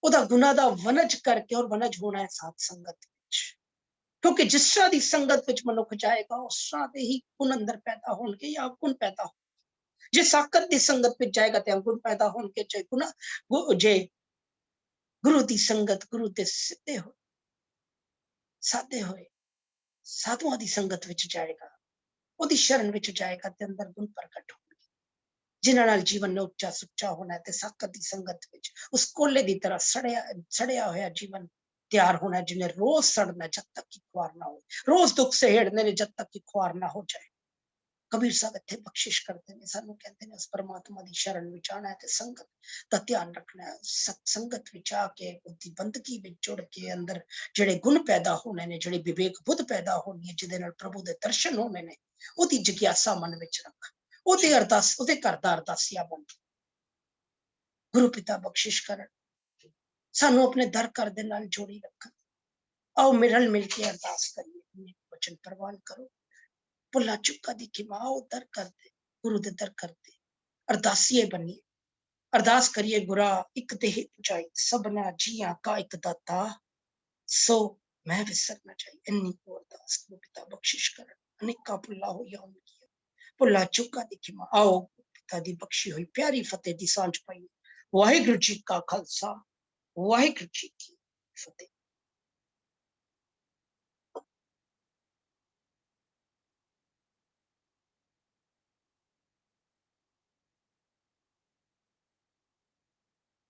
ਉਹਦਾ ਗੁਨਾਹ ਦਾ ਵਨਜ ਕਰਕੇ, ਔਰ ਵਨਜ ਹੋਣਾ ਹੈ ਸਾਧ ਸੰਗਤ ਵਿੱਚ। ਕਿਉਂਕਿ ਜਿਸ ਤਰ੍ਹਾਂ ਦੀ ਸੰਗਤ ਵਿੱਚ ਮਨੁੱਖ ਜਾਏਗਾ ਉਸ ਤਰ੍ਹਾਂ ਦੇ ਹੀ ਗੁਣ ਅੰਦਰ ਪੈਦਾ ਹੋਣਗੇ ਜਾਂ ਗੁਣ ਪੈਦਾ ਹੋਣਗੇ। ਜੇ ਸਾਕਤ ਦੀ ਸੰਗਤ ਵਿੱਚ ਜਾਏਗਾ ਤੇ ਗੁਣ ਪੈਦਾ ਹੋਣਗੇ, ਜੇ ਗੁਰੂ ਦੀ ਸੰਗਤ, ਗੁਰੂ ਦੇ ਸਿੱਧੇ ਹੋਏ ਸਾਦੇ ਹੋਏ ਸਾਧੂਆਂ ਦੀ ਸੰਗਤ ਵਿੱਚ ਜਾਏਗਾ, ਉਹਦੀ ਸ਼ਰਨ ਵਿੱਚ ਜਾਏਗਾ ਤੇ ਅੰਦਰ ਗੁਣ ਪ੍ਰਗਟ ਹੋਣਗੇ ਜਿਨ੍ਹਾਂ ਨਾਲ ਜੀਵਨ ਨੂੰ ਉੱਚਾ ਸੁੱਚਾ ਹੋਣਾ। ਤੇ ਸਾਕਤ ਦੀ ਸੰਗਤ ਵਿੱਚ ਉਸ ਕੋਲੇ ਦੀ ਤਰ੍ਹਾਂ ਸੜਿਆ ਹੋਇਆ ਜੀਵਨ ਤਿਆਰ ਹੋਣਾ, ਜਿਹਨੇ ਰੋਜ਼ ਸੜਨਾ ਜਦ ਤੱਕ ਕਿ ਖੁਆਰ ਨਾ ਹੋ, ਰੋਜ਼ ਦੁੱਖ ਸਹੇੜਨੇ ਨੇ ਜਦ ਤੱਕ ਕਿ ਖੁਆਰ ਨਾ ਹੋ ਜਾਏ। कबीर साहब इत्थे बख्शिश करते हैं, सानू कहते हैं, उस परमात्मा की शरण विच आना है ते संगत का ध्यान रखना है। सत्संगत विच आके उहदी बंदगी विच जुड़ के अंदर जिहड़े गुण पैदा होने ने, जिहड़ी विवेक बुद्ध पैदा होनी है, जिहदे नाल प्रभु दे दर्शन होने ने, उहदी जिज्ञासा मन विच रख, उहदे अरदास, उहदे घर दा अरदासिया बन। गुरु पिता बख्शिश करन, सानू अपने दर घर दे नाल जोड़ी रखन। आओ मिल मिल के अरदास करिए, वचन प्रवान करो। भुला चुका दी खिमाओ दर कर दे, गुरु दे दर कर दे, अरदासीए बनिए। अरदास करिए गुरा एक देह पुचाई, सबना जिया का एक दाता, सो मैं विसरना चाहिए। इन्नी को अरदास गुरु पिता बख्शिश करन। अनेका भुला होइया उनकी, भुला चुका दी खिमा। आओ पिता दी बख्शी हुई प्यारी फतेह दी सांझ पाई। वाहिगुरु जी का खालसा, वाहिगुरु जी की फतेह।